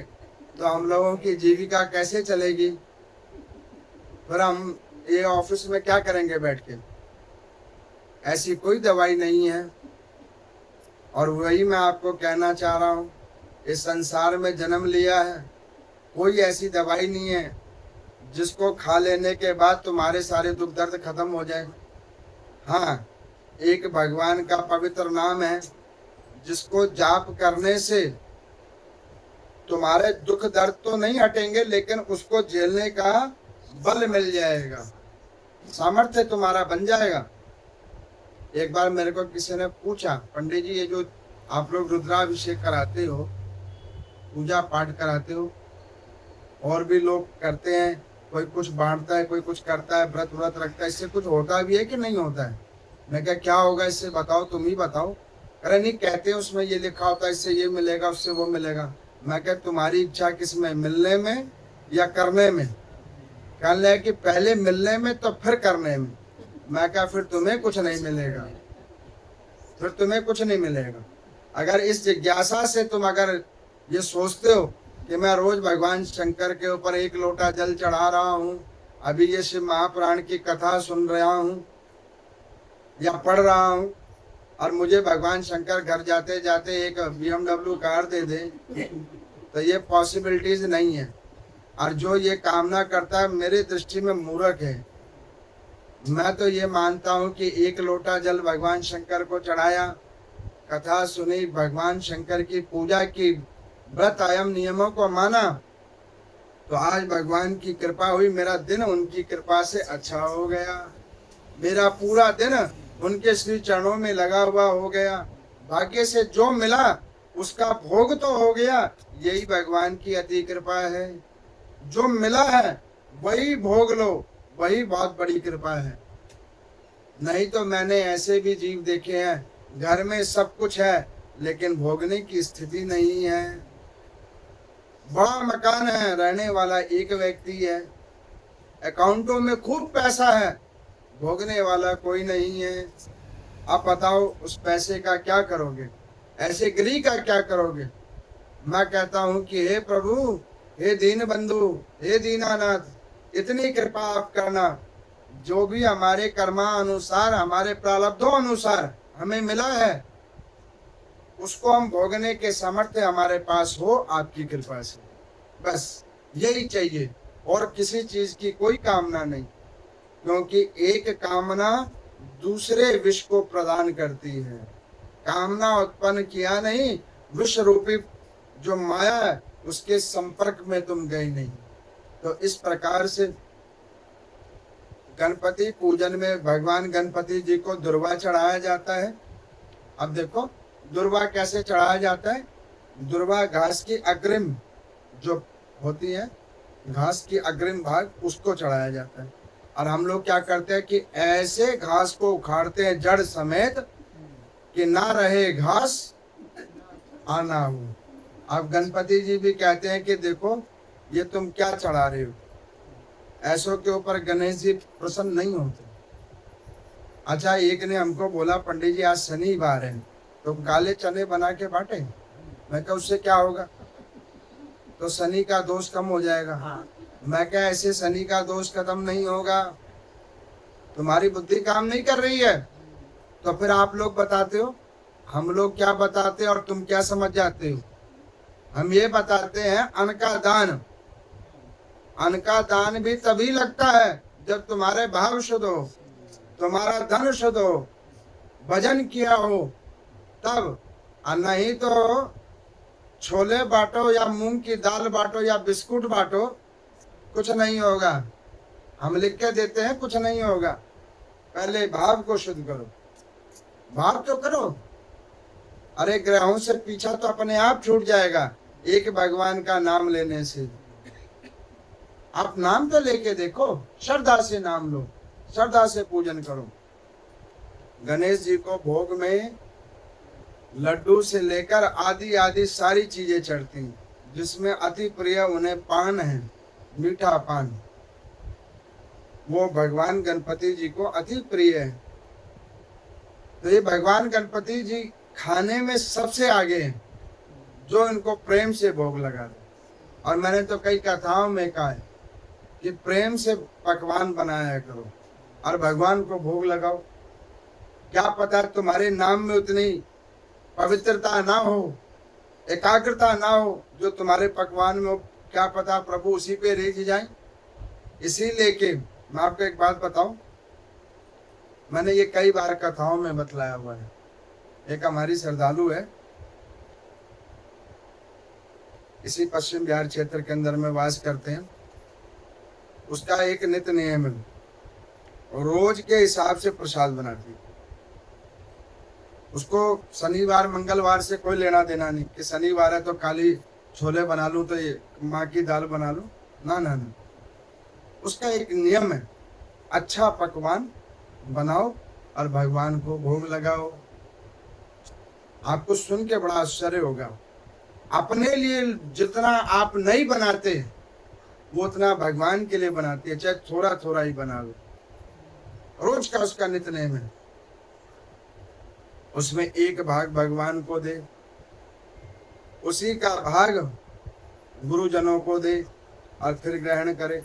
तो हम लोगों की जीविका कैसे चलेगी, फिर हम ये ऑफिस में क्या करेंगे बैठ के। ऐसी कोई दवाई नहीं है। और वही मैं आपको कहना चाह रहा हूँ, इस संसार में जन्म लिया है, कोई ऐसी दवाई नहीं है जिसको खा लेने के बाद तुम्हारे सारे दुख दर्द खत्म हो जाए। हाँ, एक भगवान का पवित्र नाम है जिसको जाप करने से तुम्हारे दुख दर्द तो नहीं हटेंगे, लेकिन उसको झेलने का बल मिल जाएगा, सामर्थ्य तुम्हारा बन जाएगा। एक बार मेरे को किसी ने पूछा, पंडित जी ये जो आप लोग रुद्राभिषेक कराते हो, पूजा पाठ कराते हो, और भी लोग करते हैं, कोई कुछ बांटता है, कोई कुछ करता है, व्रत व्रत रखता है, इससे कुछ होता भी है कि नहीं होता है? मैं क्या होगा इससे, बताओ, तुम ही बताओ। अरे नहीं, कहते हैं उसमें ये लिखा होता है, इससे ये मिलेगा, उससे वो मिलेगा। मैं तुम्हारी इच्छा किसमें, मिलने में या करने में? कहने लगे कि पहले मिलने में तो फिर करने में। मैं कहा फिर तुम्हें कुछ नहीं मिलेगा, फिर तुम्हें कुछ नहीं मिलेगा। अगर इस जिज्ञासा से तुम अगर ये सोचते हो कि मैं रोज भगवान शंकर के ऊपर 1 लोटा जल चढ़ा रहा हूँ, अभी ये शिव महापुराण की कथा सुन रहा हूँ या पढ़ रहा हूँ, और मुझे भगवान शंकर घर जाते जाते एक BMW कार दे दे, तो ये पॉसिबिलिटीज नहीं है। और जो ये कामना करता है मेरी दृष्टि में मूर्ख है। मैं तो ये मानता हूँ कि 1 लोटा जल भगवान शंकर को चढ़ाया, कथा सुनी, भगवान शंकर की पूजा की, व्रत आयम नियमों को माना, तो आज भगवान की कृपा हुई, मेरा दिन उनकी कृपा से अच्छा हो गया, मेरा पूरा दिन उनके श्री चरणों में लगा हुआ हो गया। भाग्य से जो मिला उसका भोग तो हो गया, यही भगवान की अति कृपा है। जो मिला है वही भोग लो, वही बहुत बड़ी कृपा है। नहीं तो मैंने ऐसे भी जीव देखे हैं, घर में सब कुछ है लेकिन भोगने की स्थिति नहीं है। बड़ा मकान है, रहने वाला एक व्यक्ति है, अकाउंटों में खूब पैसा है, भोगने वाला कोई नहीं है। आप बताओ उस पैसे का क्या करोगे, ऐसे गृह का क्या करोगे। मैं कहता हूँ कि हे प्रभु, हे दीन बंधु, हे दीनानाथ, इतनी कृपा आप करना, जो भी हमारे कर्मा अनुसार, हमारे प्रारब्धों अनुसार हमें मिला है, उसको हम भोगने के सामर्थ्य हमारे पास हो आपकी कृपा से। बस यही चाहिए, और किसी चीज की कोई कामना नहीं, क्योंकि एक कामना दूसरे विष को प्रदान करती है। कामना उत्पन्न किया नहीं, विष रूपी जो माया है उसके संपर्क में तुम गए नहीं। तो इस प्रकार से गणपति पूजन में भगवान गणपति जी को दुर्वा चढ़ाया जाता है। अब देखो दुर्वा कैसे चढ़ाया जाता है। दुर्वा घास की अग्रिम जो होती है, घास की अग्रिम भाग, उसको चढ़ाया जाता है। और हम लोग क्या करते हैं कि ऐसे घास को उखाड़ते हैं जड़ समेत कि ना रहे घास आना हो। अब गणपति जी भी कहते हैं कि देखो ये तुम क्या चढ़ा रहे हो, ऐसों के ऊपर गणेश जी प्रसन्न नहीं होते। अच्छा, एक ने हमको बोला पंडित जी आज शनिवार है तो काले चने बना के बांटे। मैं कहा उससे क्या होगा, तो शनि का दोष कम हो जाएगा। मैं क्या, ऐसे शनि का दोष खत्म नहीं होगा, तुम्हारी बुद्धि काम नहीं कर रही है। तो फिर आप लोग बताते हो, हम लोग क्या बताते हैं और तुम क्या समझ जाते हो। हम ये बताते हैं अन्न का दान, अन्न का दान भी तभी लगता है जब तुम्हारे भाव शुद्ध हो, तुम्हारा धन शुद्ध हो, भजन किया हो तब। और नहीं तो छोले बांटो या मूंग की दाल बांटो या बिस्कुट बांटो, कुछ नहीं होगा। हम लिख के देते हैं कुछ नहीं होगा। पहले भाव को शुद्ध करो, भाव तो करो। अरे ग्रहों से पीछा तो अपने आप छूट जाएगा एक भगवान का नाम लेने से। आप नाम तो लेके देखो, श्रद्धा से नाम लो, श्रद्धा से पूजन करो। गणेश जी को भोग में लड्डू से लेकर आदि आदि सारी चीजें चढ़ती हैं, जिसमें अति प्रिय उन्हें पान है, मीठा पान, वो भगवान गणपति जी को अति प्रिय है। तो ये भगवान गणपति जी खाने में सबसे आगे हैं, जो इनको प्रेम से भोग लगा दे। और मैंने तो कई कथाओं में कहा है कि प्रेम से पकवान बनाया करो और भगवान को भोग लगाओ। क्या पता तुम्हारे नाम में उतनी पवित्रता ना हो, एकाग्रता ना हो जो तुम्हारे पकवान में हो, क्या पता प्रभु उसी पे रिझ जाए। इसीलिए कि मैं आपको एक बात बताऊं, मैंने ये कई बार कथाओं में बतलाया हुआ है। एक हमारी श्रद्धालु है, इसी पश्चिम बिहार क्षेत्र के अंदर में वास करते हैं। उसका एक नित्य नियम है, रोज के हिसाब से प्रसाद बनाती है। उसको शनिवार मंगलवार से कोई लेना देना नहीं कि शनिवार है तो काली छोले बना लूं तो ये माँ की दाल बना लूं, ना ना ना। उसका एक नियम है, अच्छा पकवान बनाओ और भगवान को भोग लगाओ। आपको सुन के बड़ा आश्चर्य होगा, अपने लिए जितना आप नहीं बनाते वो उतना भगवान के लिए बनाते हैं, चाहे थोड़ा थोड़ा ही बना लो। रोज का उसका नित्य नेम है। उसमें एक भाग भगवान को दे, उसी का भाग गुरुजनों को दे और फिर ग्रहण करे।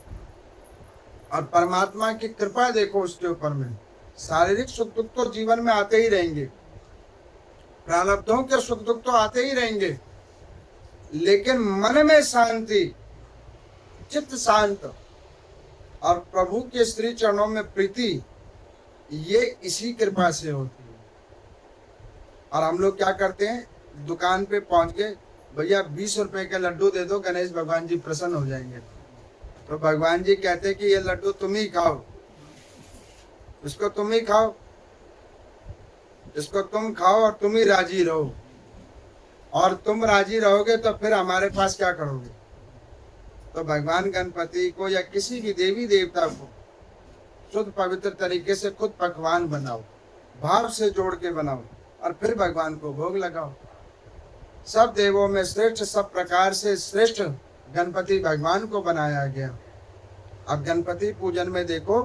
और परमात्मा की कृपा देखो उसके ऊपर में। शारीरिक सुख दुख तो जीवन में आते ही रहेंगे, प्रारब्धों के सुख दुख तो आते ही रहेंगे, लेकिन मन में शांति, चित्त शांत और प्रभु के श्री चरणों में प्रीति, ये इसी कृपा से होती है। और हम लोग क्या करते हैं, दुकान पे पहुंच गए, भैया 20 रुपए के लड्डू दे दो, गणेश भगवान जी प्रसन्न हो जाएंगे। तो भगवान जी कहते हैं कि ये लड्डू तुम ही खाओ, इसको तुम ही खाओ, इसको तुम खाओ और तुम ही राजी रहो। और तुम राजी रहोगे तो फिर हमारे पास क्या करोगे? तो भगवान गणपति को या किसी भी देवी देवता को शुद्ध पवित्र तरीके से खुद पकवान बनाओ, भाव से जोड़ के बनाओ और फिर भगवान को भोग लगाओ। सब देवों में श्रेष्ठ, सब प्रकार से श्रेष्ठ गणपति भगवान को बनाया गया। अब गणपति पूजन में देखो,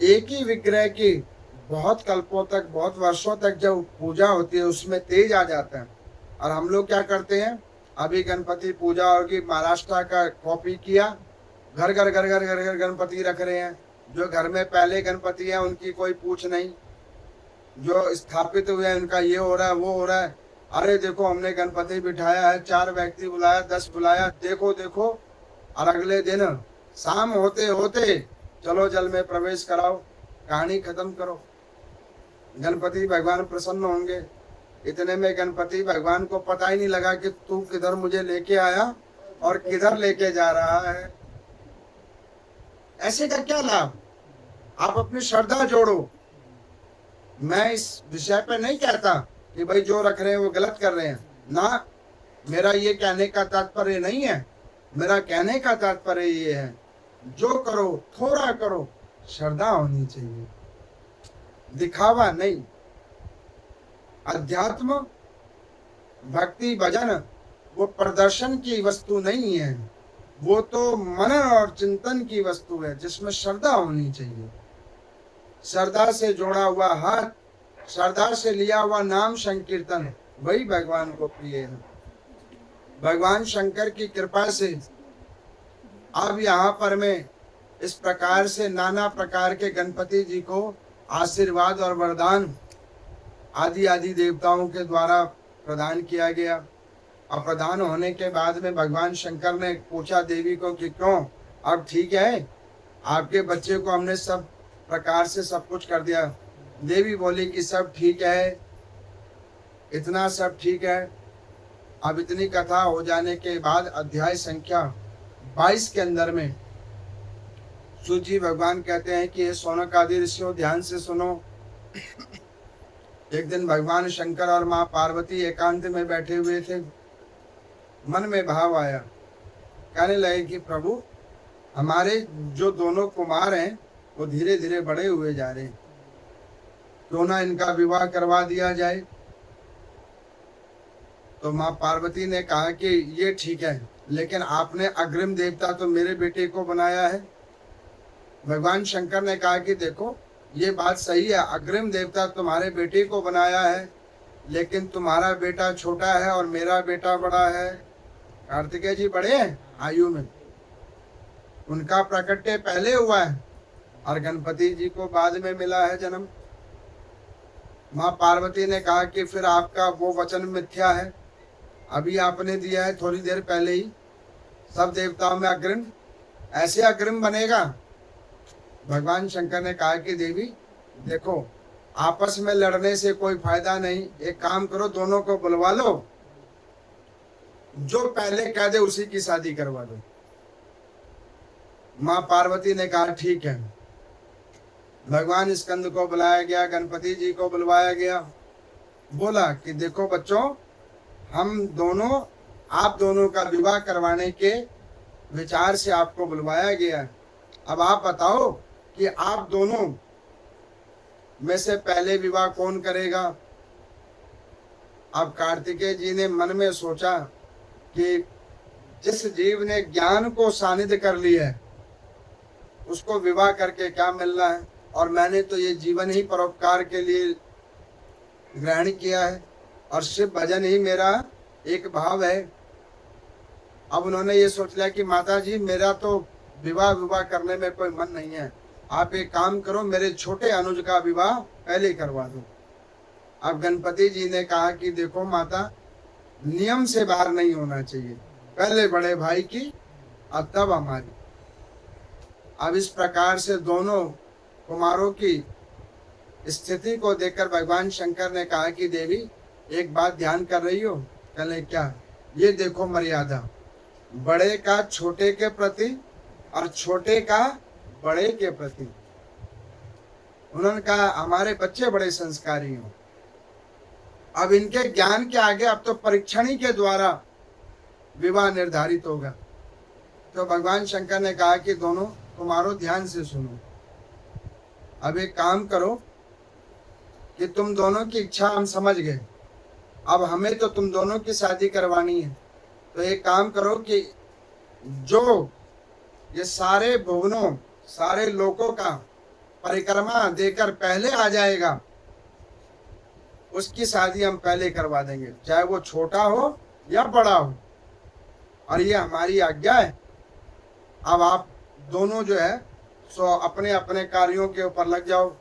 एक ही विग्रह की बहुत कल्पों तक, बहुत वर्षों तक जब पूजा होती है उसमें तेज आ जाता है। और हम लोग क्या करते हैं, अभी गणपति पूजा होगी, महाराष्ट्र का कॉपी किया, घर घर घर घर घर घर गणपति रख रहे हैं। जो घर में पहले गणपति है उनकी कोई पूछ नहीं, जो स्थापित हुए हैं उनका ये हो रहा है वो हो रहा है। अरे देखो हमने गणपति बिठाया है, 4 व्यक्ति बुलाया, 10 बुलाया, देखो देखो। और अगले दिन शाम होते होते चलो जल में प्रवेश कराओ, कहानी खत्म करो। गणपति भगवान प्रसन्न होंगे। इतने में गणपति भगवान को पता ही नहीं लगा कि तू किधर मुझे लेके आया और किधर लेके जा रहा है। ऐसे का क्या लाभ? आप अपनी श्रद्धा जोड़ो। मैं इस विषय पे नहीं कहता कि भाई जो रख रहे हैं वो गलत कर रहे हैं ना, मेरा ये कहने का तात्पर्य नहीं है। मेरा कहने का तात्पर्य ये है, जो करो थोड़ा करो, श्रद्धा होनी चाहिए, दिखावा नहीं। अध्यात्म, भक्ति, भजन वो प्रदर्शन की वस्तु नहीं है, वो तो मनन और चिंतन की वस्तु है जिसमें श्रद्धा होनी चाहिए। श्रद्धा से जोड़ा हुआ हाथ, श्रद्धा से लिया हुआ नाम संकीर्तन, वही भगवान को प्रिय है। भगवान शंकर की कृपा से अब यहाँ पर मैं इस प्रकार से नाना प्रकार के गणपति जी को आशीर्वाद और वरदान आदि आदि देवताओं के द्वारा प्रदान किया गया। और प्रदान होने के बाद में भगवान शंकर ने पूछा देवी को कि क्यों, अब ठीक है? आपके बच्चे को हमने सब प्रकार से सब कुछ कर दिया। देवी बोली कि सब ठीक है, इतना सब ठीक है। अब इतनी कथा हो जाने के बाद अध्याय संख्या 22 के अंदर में सूत जी भगवान कहते हैं कि ये शौनक आदि ऋषियों ध्यान से सुनो। एक दिन भगवान शंकर और माँ पार्वती एकांत में बैठे हुए थे। मन में भाव आया, कहने लगे कि प्रभु हमारे जो दोनों कुमार हैं वो धीरे धीरे बड़े हुए जा रहे हैं, क्यों ना इनका विवाह करवा दिया जाए। तो माँ पार्वती ने कहा कि ये ठीक है, लेकिन आपने अग्रिम देवता तो मेरे बेटे को बनाया है। भगवान शंकर ने कहा कि देखो ये बात सही है, अग्रिम देवता तुम्हारे बेटे को बनाया है, लेकिन तुम्हारा बेटा छोटा है और मेरा बेटा बड़ा है। कार्तिकेय जी बड़े हैं आयु में, उनका प्रकट्य पहले हुआ है और गणपति जी को बाद में मिला है जन्म। माँ पार्वती ने कहा कि फिर आपका वो वचन मिथ्या है, अभी आपने दिया है थोड़ी देर पहले ही, सब देवताओं में अग्रिम, ऐसे अग्रिम बनेगा। भगवान शंकर ने कहा कि देवी देखो आपस में लड़ने से कोई फायदा नहीं, एक काम करो दोनों को बुलवा लो, जो पहले कह दे उसी की शादी करवा दो। माँ पार्वती ने कहा ठीक है। भगवान स्कंद को बुलाया गया, गणपति जी को बुलवाया गया। बोला कि देखो बच्चों, हम दोनों, आप दोनों का विवाह करवाने के विचार से आपको बुलवाया गया है। अब आप बताओ कि आप दोनों में से पहले विवाह कौन करेगा? अब कार्तिकेय जी ने मन में सोचा कि जिस जीव ने ज्ञान को सानिध्य कर लिया है उसको विवाह करके क्या मिलना है। और मैंने तो ये जीवन ही परोपकार के लिए ग्रहण किया है और सिर्फ भजन ही मेरा एक भाव है। अब उन्होंने ये सोच लिया कि माता जी मेरा तो विवाह करने में कोई मन नहीं है, आप एक काम करो, मेरे छोटे अनुज का विवाह पहले करवा दो। अब गणपति जी ने कहा कि देखो माता, नियम से बाहर नहीं होना चाहिए, पहले बड़े भाई की और तब हमारी। अब इस प्रकार से दोनों कुमारों की स्थिति को देखकर भगवान शंकर ने कहा कि देवी एक बात ध्यान कर रही हो? कहले क्या? ये देखो मर्यादा, बड़े का छोटे के प्रति और छोटे का बड़े के प्रति। उन्होंने कहा हमारे बच्चे बड़े संस्कारी हों, अब इनके ज्ञान के आगे अब तो परीक्षण ही के द्वारा विवाह निर्धारित होगा। तो भगवान शंकर ने कहा कि दोनों कुमारों ध्यान से सुनो, अब एक काम करो कि तुम दोनों की इच्छा हम समझ गए, अब हमें तो तुम दोनों की शादी करवानी है। तो एक काम करो कि जो ये सारे भुवनों सारे लोकों का परिक्रमा देकर पहले आ जाएगा उसकी शादी हम पहले करवा देंगे, चाहे वो छोटा हो या बड़ा हो, और ये हमारी आज्ञा है। अब आप दोनों जो है सो अपने अपने कार्यों के ऊपर लग जाओ।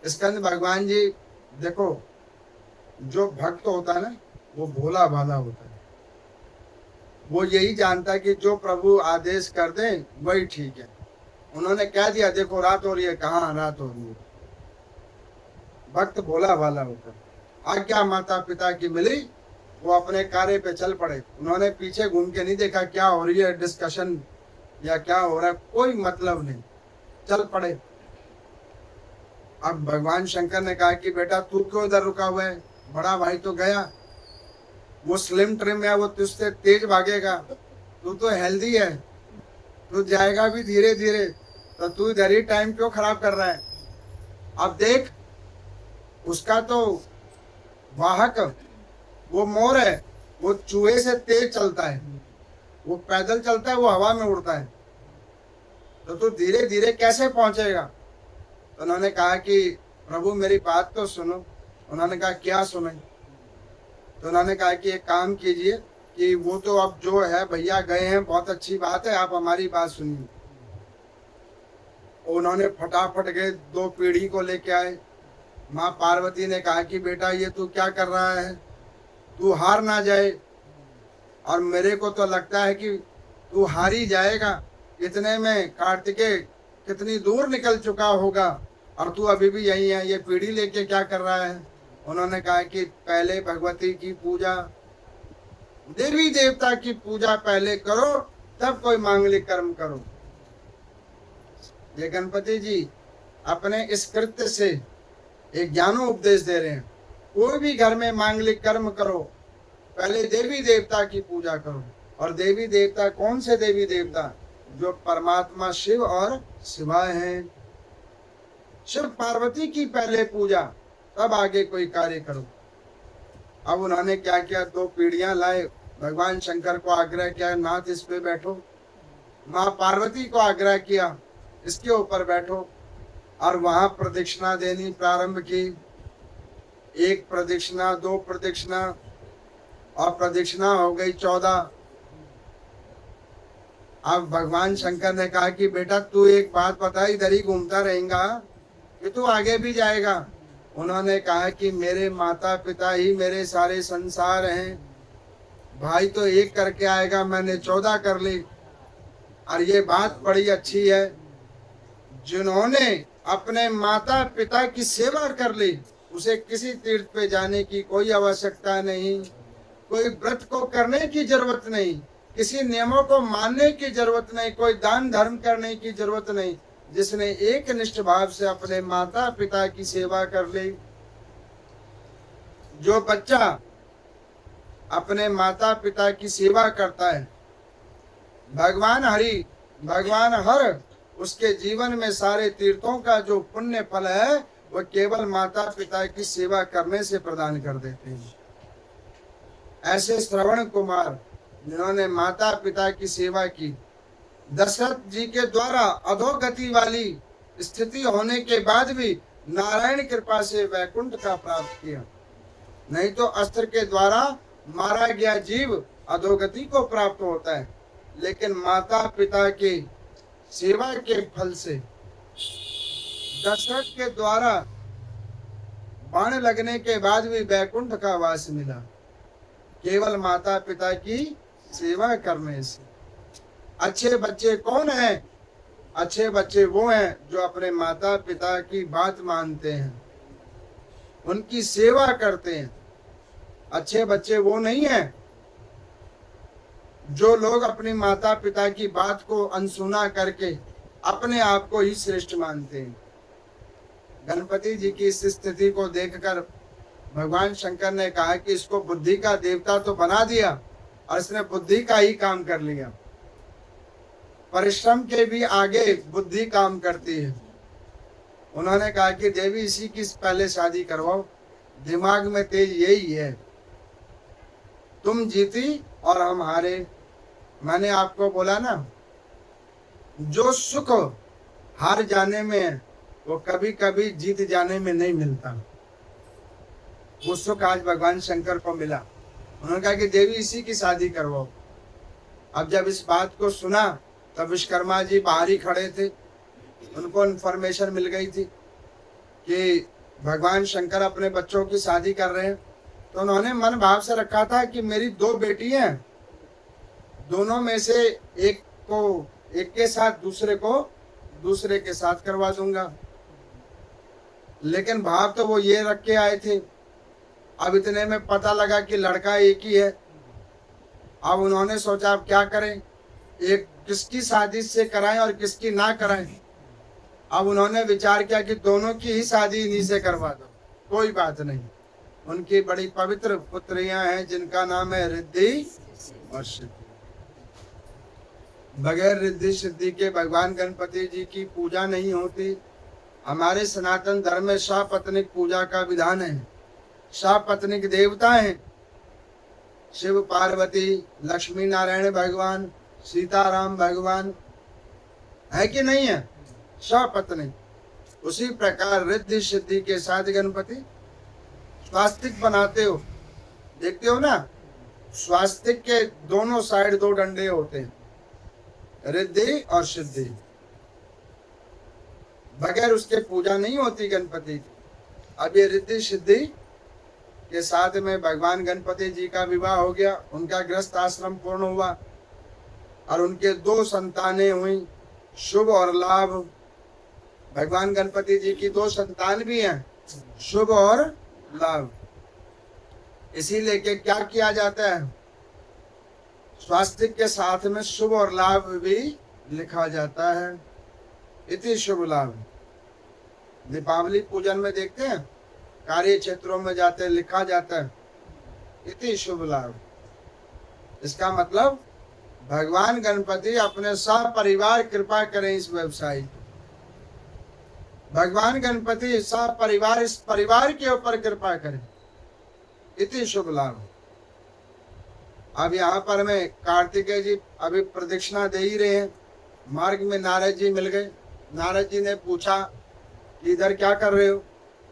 स्कंद भगवान जी देखो, जो भक्त होता है ना वो भोला भाला होता है, वो यही जानता है कि जो प्रभु आदेश कर दें वही ठीक है। उन्होंने कह दिया देखो रात हो रही है, कहाँ रात हो रही है। भक्त भोला भाला होता है, आज्ञा माता पिता की मिली, वो अपने कार्य पे चल पड़े। उन्होंने पीछे घूम के नहीं देखा क्या हो रही है डिस्कशन या क्या हो रहा है, कोई मतलब नहीं, चल पड़े। अब भगवान शंकर ने कहा कि बेटा तू क्यों इधर रुका हुआ है, बड़ा भाई तो गया, वो स्लिम ट्रिम है, वो तुझसे तेज भागेगा, तू तो हेल्दी है, तू जाएगा भी धीरे धीरे, तो तू इधर ही टाइम क्यों खराब कर रहा है। अब देख उसका तो वाहक वो मोर है, वो चूहे से तेज चलता है, वो पैदल चलता है, वो हवा में उड़ता है, तो तू धीरे धीरे कैसे पहुंचेगा। तो उन्होंने कहा कि प्रभु मेरी बात तो सुनो। उन्होंने कहा क्या सुने। तो उन्होंने कहा कि एक काम कीजिए कि वो तो अब जो है भैया गए हैं, बहुत अच्छी बात है, आप हमारी बात सुनिए। उन्होंने फटाफट गए, 2 पीढ़ी को लेके आए। माँ पार्वती ने कहा कि बेटा ये तू क्या कर रहा है, तू हार ना जाए, और मेरे को तो लगता है कि तू हार ही जाएगा। इतने में कार्तिकेय कितनी दूर निकल चुका होगा और तू अभी भी यही है, ये पीढ़ी लेके क्या कर रहा है। उन्होंने कहा कि पहले भगवती की पूजा, देवी देवता की पूजा पहले करो, तब कोई मांगलिक कर्म करो। ये गणपति जी अपने इस कृत्य से एक ज्ञानोपदेश दे रहे हैं, कोई भी घर में मांगलिक कर्म करो, पहले देवी देवता की पूजा करो। और देवी देवता कौन से देवी देवता? जो परमात्मा शिव और शिवाय हैं। शिव पार्वती की पहले पूजा, तब आगे कोई कार्य करो। अब उन्होंने क्या किया, 2 पीढ़ियां लाए, भगवान शंकर को आग्रह किया नाथ इस पे बैठो, माँ पार्वती को आग्रह किया इसके ऊपर बैठो, और वहां प्रदक्षिणा देनी प्रारंभ की। 1 प्रदक्षिणा, 2 प्रदक्षिणा, और प्रदक्षिणा हो गई 14। अब भगवान शंकर ने कहा कि बेटा तू एक बात बता, इधर ही घूमता रहेगा कि तू आगे भी जाएगा। उन्होंने कहा कि मेरे माता पिता ही मेरे सारे संसार हैं, भाई तो 1 करके आएगा, मैंने 14 कर ली। और ये बात बड़ी अच्छी है, जिन्होंने अपने माता पिता की सेवा कर ली उसे किसी तीर्थ पे जाने की कोई आवश्यकता नहीं, कोई व्रत को करने की जरूरत नहीं, किसी नियमों को मानने की जरूरत नहीं, कोई दान धर्म करने की जरूरत नहीं। जिसने एक निष्ठ भाव से अपने माता पिता की सेवा कर ली, जो बच्चा अपने माता पिता की सेवा करता है, भगवान हरि भगवान हर उसके जीवन में सारे तीर्थों का जो पुण्य फल है वह केवल माता पिता की सेवा करने से प्रदान कर देते हैं। ऐसे श्रवण कुमार जिन्होंने माता पिता की सेवा की, दशरथ जी के द्वारा अधोगति वाली स्थिति होने के बाद भी नारायण कृपा से वैकुंठ का प्राप्त किया। नहीं तो अस्त्र के द्वारा मारा गया जीव अधोगति को प्राप्त होता है, लेकिन माता पिता की सेवा के फल से दशरथ के द्वारा बाण लगने के बाद भी वैकुंठ का वास मिला, केवल माता पिता की सेवा करने से। अच्छे बच्चे कौन हैं? अच्छे बच्चे वो हैं जो अपने माता पिता की बात मानते हैं, उनकी सेवा करते हैं। अच्छे बच्चे वो नहीं हैं जो लोग अपनी माता पिता की बात को अनसुना करके अपने आप को ही श्रेष्ठ मानते हैं। गणपति जी की इस स्थिति को देखकर भगवान शंकर ने कहा कि इसको बुद्धि का देवता तो बना दिया और इसने बुद्धि का ही काम कर लिया। परिश्रम के भी आगे बुद्धि काम करती है। उन्होंने कहा कि देवी इसी की पहले शादी करवाओ, दिमाग में तेज यही है। तुम जीती और हम हारे। मैंने आपको बोला ना, जो सुख हार जाने में है वो कभी कभी जीत जाने में नहीं मिलता। वो सुख आज भगवान शंकर को मिला। उन्होंने कहा कि देवी इसी की शादी करवाओ। अब जब इस बात को सुना तब विश्वकर्मा जी बाहर ही खड़े थे। उनको इन्फॉर्मेशन मिल गई थी कि भगवान शंकर अपने बच्चों की शादी कर रहे हैं। तो उन्होंने मन भाव से रखा था कि मेरी 2 बेटी हैं, दोनों में से एक के साथ दूसरे के साथ करवा दूंगा। लेकिन भाव तो वो ये रख के आए थे। अब इतने में पता लगा कि लड़का एक ही है। अब उन्होंने सोचा अब क्या करें, एक किसकी शादी से कराएं और किसकी ना कराएं। अब उन्होंने विचार किया कि दोनों की ही शादी इन्हीं से करवा दो, कोई बात नहीं। उनकी बड़ी पवित्र पुत्रियां हैं जिनका नाम है रिद्धि और सिद्धि। बगैर रिद्धि सिद्धि के भगवान गणपति जी की पूजा नहीं होती। हमारे सनातन धर्म में सपत्नीक पूजा का विधान है। सपत्नीक देवता हैं शिव पार्वती, लक्ष्मी नारायण भगवान, सीताराम भगवान, है कि नहीं है? सपत्नीक। उसी प्रकार रिद्धि सिद्धि के साथ गणपति स्वास्तिक बनाते हो, देखते हो ना, स्वास्तिक के दोनों साइड 2 डंडे होते हैं, रिद्धि और सिद्धि। बगैर उसके पूजा नहीं होती गणपति की। अब ये रिद्धि सिद्धि के साथ में भगवान गणपति जी का विवाह हो गया, उनका गृहस्थ आश्रम पूर्ण हुआ और उनके 2 संतानें हुई, शुभ और लाभ। भगवान गणपति जी की 2 संतान भी हैं, शुभ और लाभ। इसीलिए के क्या किया जाता है, स्वास्तिक के साथ में शुभ और लाभ भी लिखा जाता है। इति शुभ लाभ। दीपावली पूजन में देखते हैं, कार्य क्षेत्रों में जाते लिखा जाता है इति शुभ लाभ। इसका मतलब भगवान गणपति अपने सपरिवार कृपा करें इस व्यवसाय को। भगवान गणपति सपरिवार इस परिवार के ऊपर कृपा करें, इति शुभ लाभ। अब यहाँ पर में कार्तिकेय जी अभी प्रदक्षिणा दे ही रहे हैं। मार्ग में नारद जी मिल गए। नारद जी ने पूछा कि इधर क्या कर रहे हो?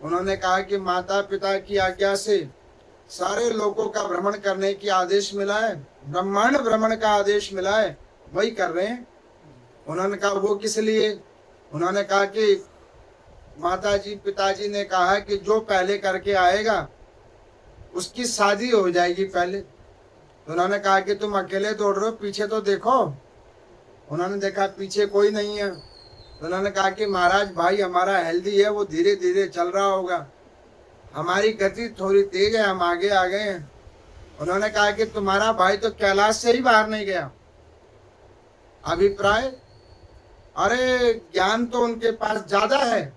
उन्होंने कहा कि माता पिता की आज्ञा से सारे लोगों का भ्रमण करने की आदेश मिला है, ब्रह्मांड भ्रमण का आदेश मिला है, वही कर रहे हैं। उन्होंने कहा वो किस लिए? उन्होंने कहा कि माताजी पिताजी ने कहा कि जो पहले करके आएगा उसकी शादी हो जाएगी पहले। तो उन्होंने कहा कि तुम अकेले दौड़ रहे हो, पीछे तो देखो। उन्होंने देखा पीछे कोई नहीं है। तो उन्होंने कहा कि महाराज भाई हमारा हेल्दी है, वो धीरे धीरे चल रहा होगा, हमारी गति थोड़ी तेज है, हम आगे आ गए हैं। उन्होंने कहा कि तुम्हारा भाई तो कैलाश से ही बाहर नहीं गया। अभिप्राय, अरे ज्ञान तो उनके पास ज्यादा है,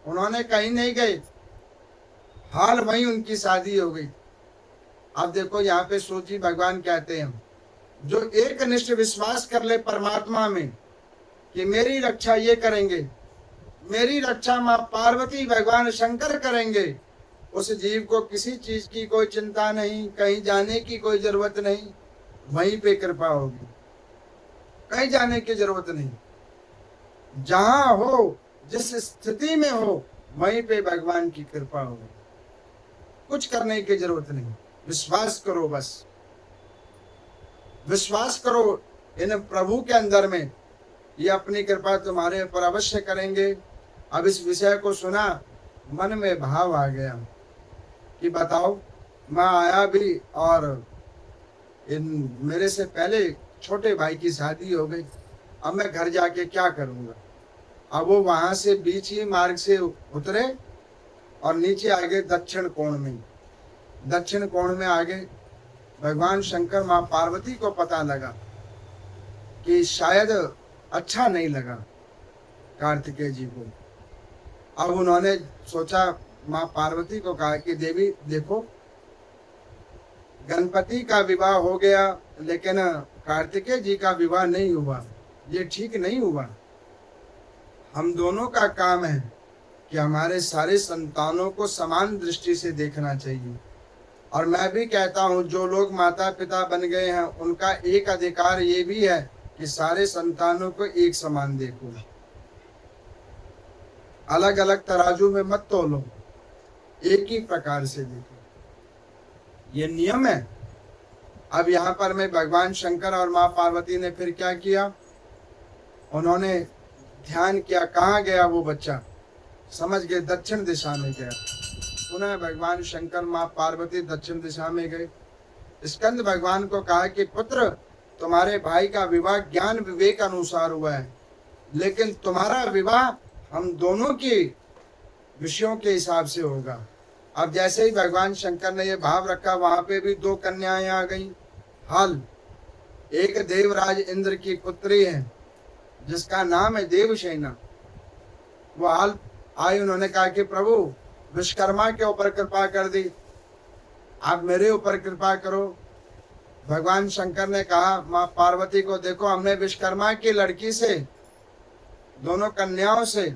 उन्होंने कहीं नहीं गए, हाल वहीं उनकी शादी हो गई। अब देखो यहाँ पे सोची भगवान कहते हैं जो एक निष्ठ विश्वास कर ले परमात्मा में कि मेरी रक्षा ये करेंगे, मेरी रक्षा माँ पार्वती भगवान शंकर करेंगे, उस जीव को किसी चीज की कोई चिंता नहीं, कहीं जाने की कोई जरूरत नहीं, वहीं पे कृपा होगी, कहीं जाने की जरूरत नहीं। जहां हो जिस स्थिति में हो वहीं पे भगवान की कृपा हो। कुछ करने की जरूरत नहीं, विश्वास करो, बस विश्वास करो इन प्रभु के अंदर में, ये अपनी कृपा तुम्हारे ऊपर अवश्य करेंगे। अब इस विषय को सुना, मन में भाव आ गया कि बताओ, मैं आया भी और इन मेरे से पहले छोटे भाई की शादी हो गई, अब मैं घर जाके क्या करूँगा। अब वो वहाँ से बीच ही मार्ग से उतरे और नीचे आ गए दक्षिण कोण में। दक्षिण कोण में आ गए, भगवान शंकर माँ पार्वती को पता लगा कि शायद अच्छा नहीं लगा कार्तिकेय जी को। अब उन्होंने सोचा, माँ पार्वती को कहा कि देवी देखो, गणपति का विवाह हो गया लेकिन कार्तिकेय जी का विवाह नहीं हुआ, ये ठीक नहीं हुआ। हम दोनों का काम है कि हमारे सारे संतानों को समान दृष्टि से देखना चाहिए। और मैं भी कहता हूँ, जो लोग माता पिता बन गए हैं उनका एक अधिकार ये भी है कि सारे संतानों को एक समान देखो, अलग अलग तराजू में मत तोलो, एक ही प्रकार से देखो, ये नियम है। अब यहाँ पर में भगवान शंकर और माँ पार्वती ने फिर क्या किया, उन्होंने ध्यान किया, कहाँ गया वो बच्चा, समझ गए दक्षिण दिशा में गया। पुनः भगवान शंकर माँ पार्वती दक्षिण दिशा में गए। स्कंद भगवान को कहा कि पुत्र, तुम्हारे भाई का विवाह ज्ञान विवेक अनुसार हुआ है, लेकिन तुम्हारा विवाह हम दोनों के विषयों के हिसाब से होगा। अब जैसे ही भगवान शंकर ने ये भाव रखा, वहां पे भी दो कन्याएं आ गई। हाल एक देवराज इंद्र की पुत्री है जिसका नाम है देवसेना। वो हाल आई, उन्होंने कहा कि प्रभु विश्वकर्मा के ऊपर कृपा कर दी, आप मेरे ऊपर कृपा करो। भगवान शंकर ने कहा माँ पार्वती को, देखो हमने विश्वकर्मा की लड़की से, दोनों कन्याओं से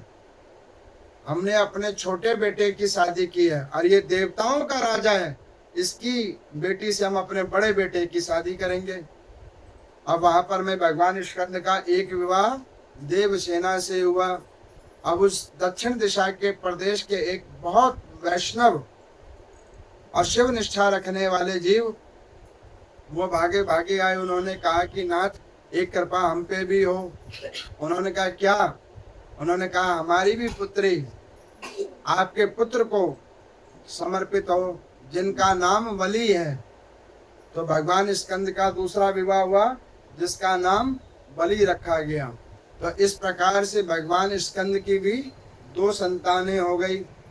हमने अपने छोटे बेटे की शादी की है और ये देवताओं का राजा है, इसकी बेटी से हम अपने बड़े बेटे की शादी करेंगे। अब वहां पर में भगवान स्कंद का एक विवाह देवसेना से हुआ। अब उस दक्षिण दिशा के प्रदेश के एक बहुत वैष्णव और शिव निष्ठा रखने वाले जीव वो भागे भागे आए। उन्होंने कहा कि नाथ, एक कृपा हम पे भी हो। उन्होंने कहा क्या? उन्होंने कहा हमारी भी पुत्री आपके पुत्र को समर्पित हो, जिनका नाम बलि है। तो भगवान स्कंद का दूसरा विवाह हुआ जिसका नाम बलि रखा गया। तो इस प्रकार से भगवान स्कंद की भी दो संतानें हो गई।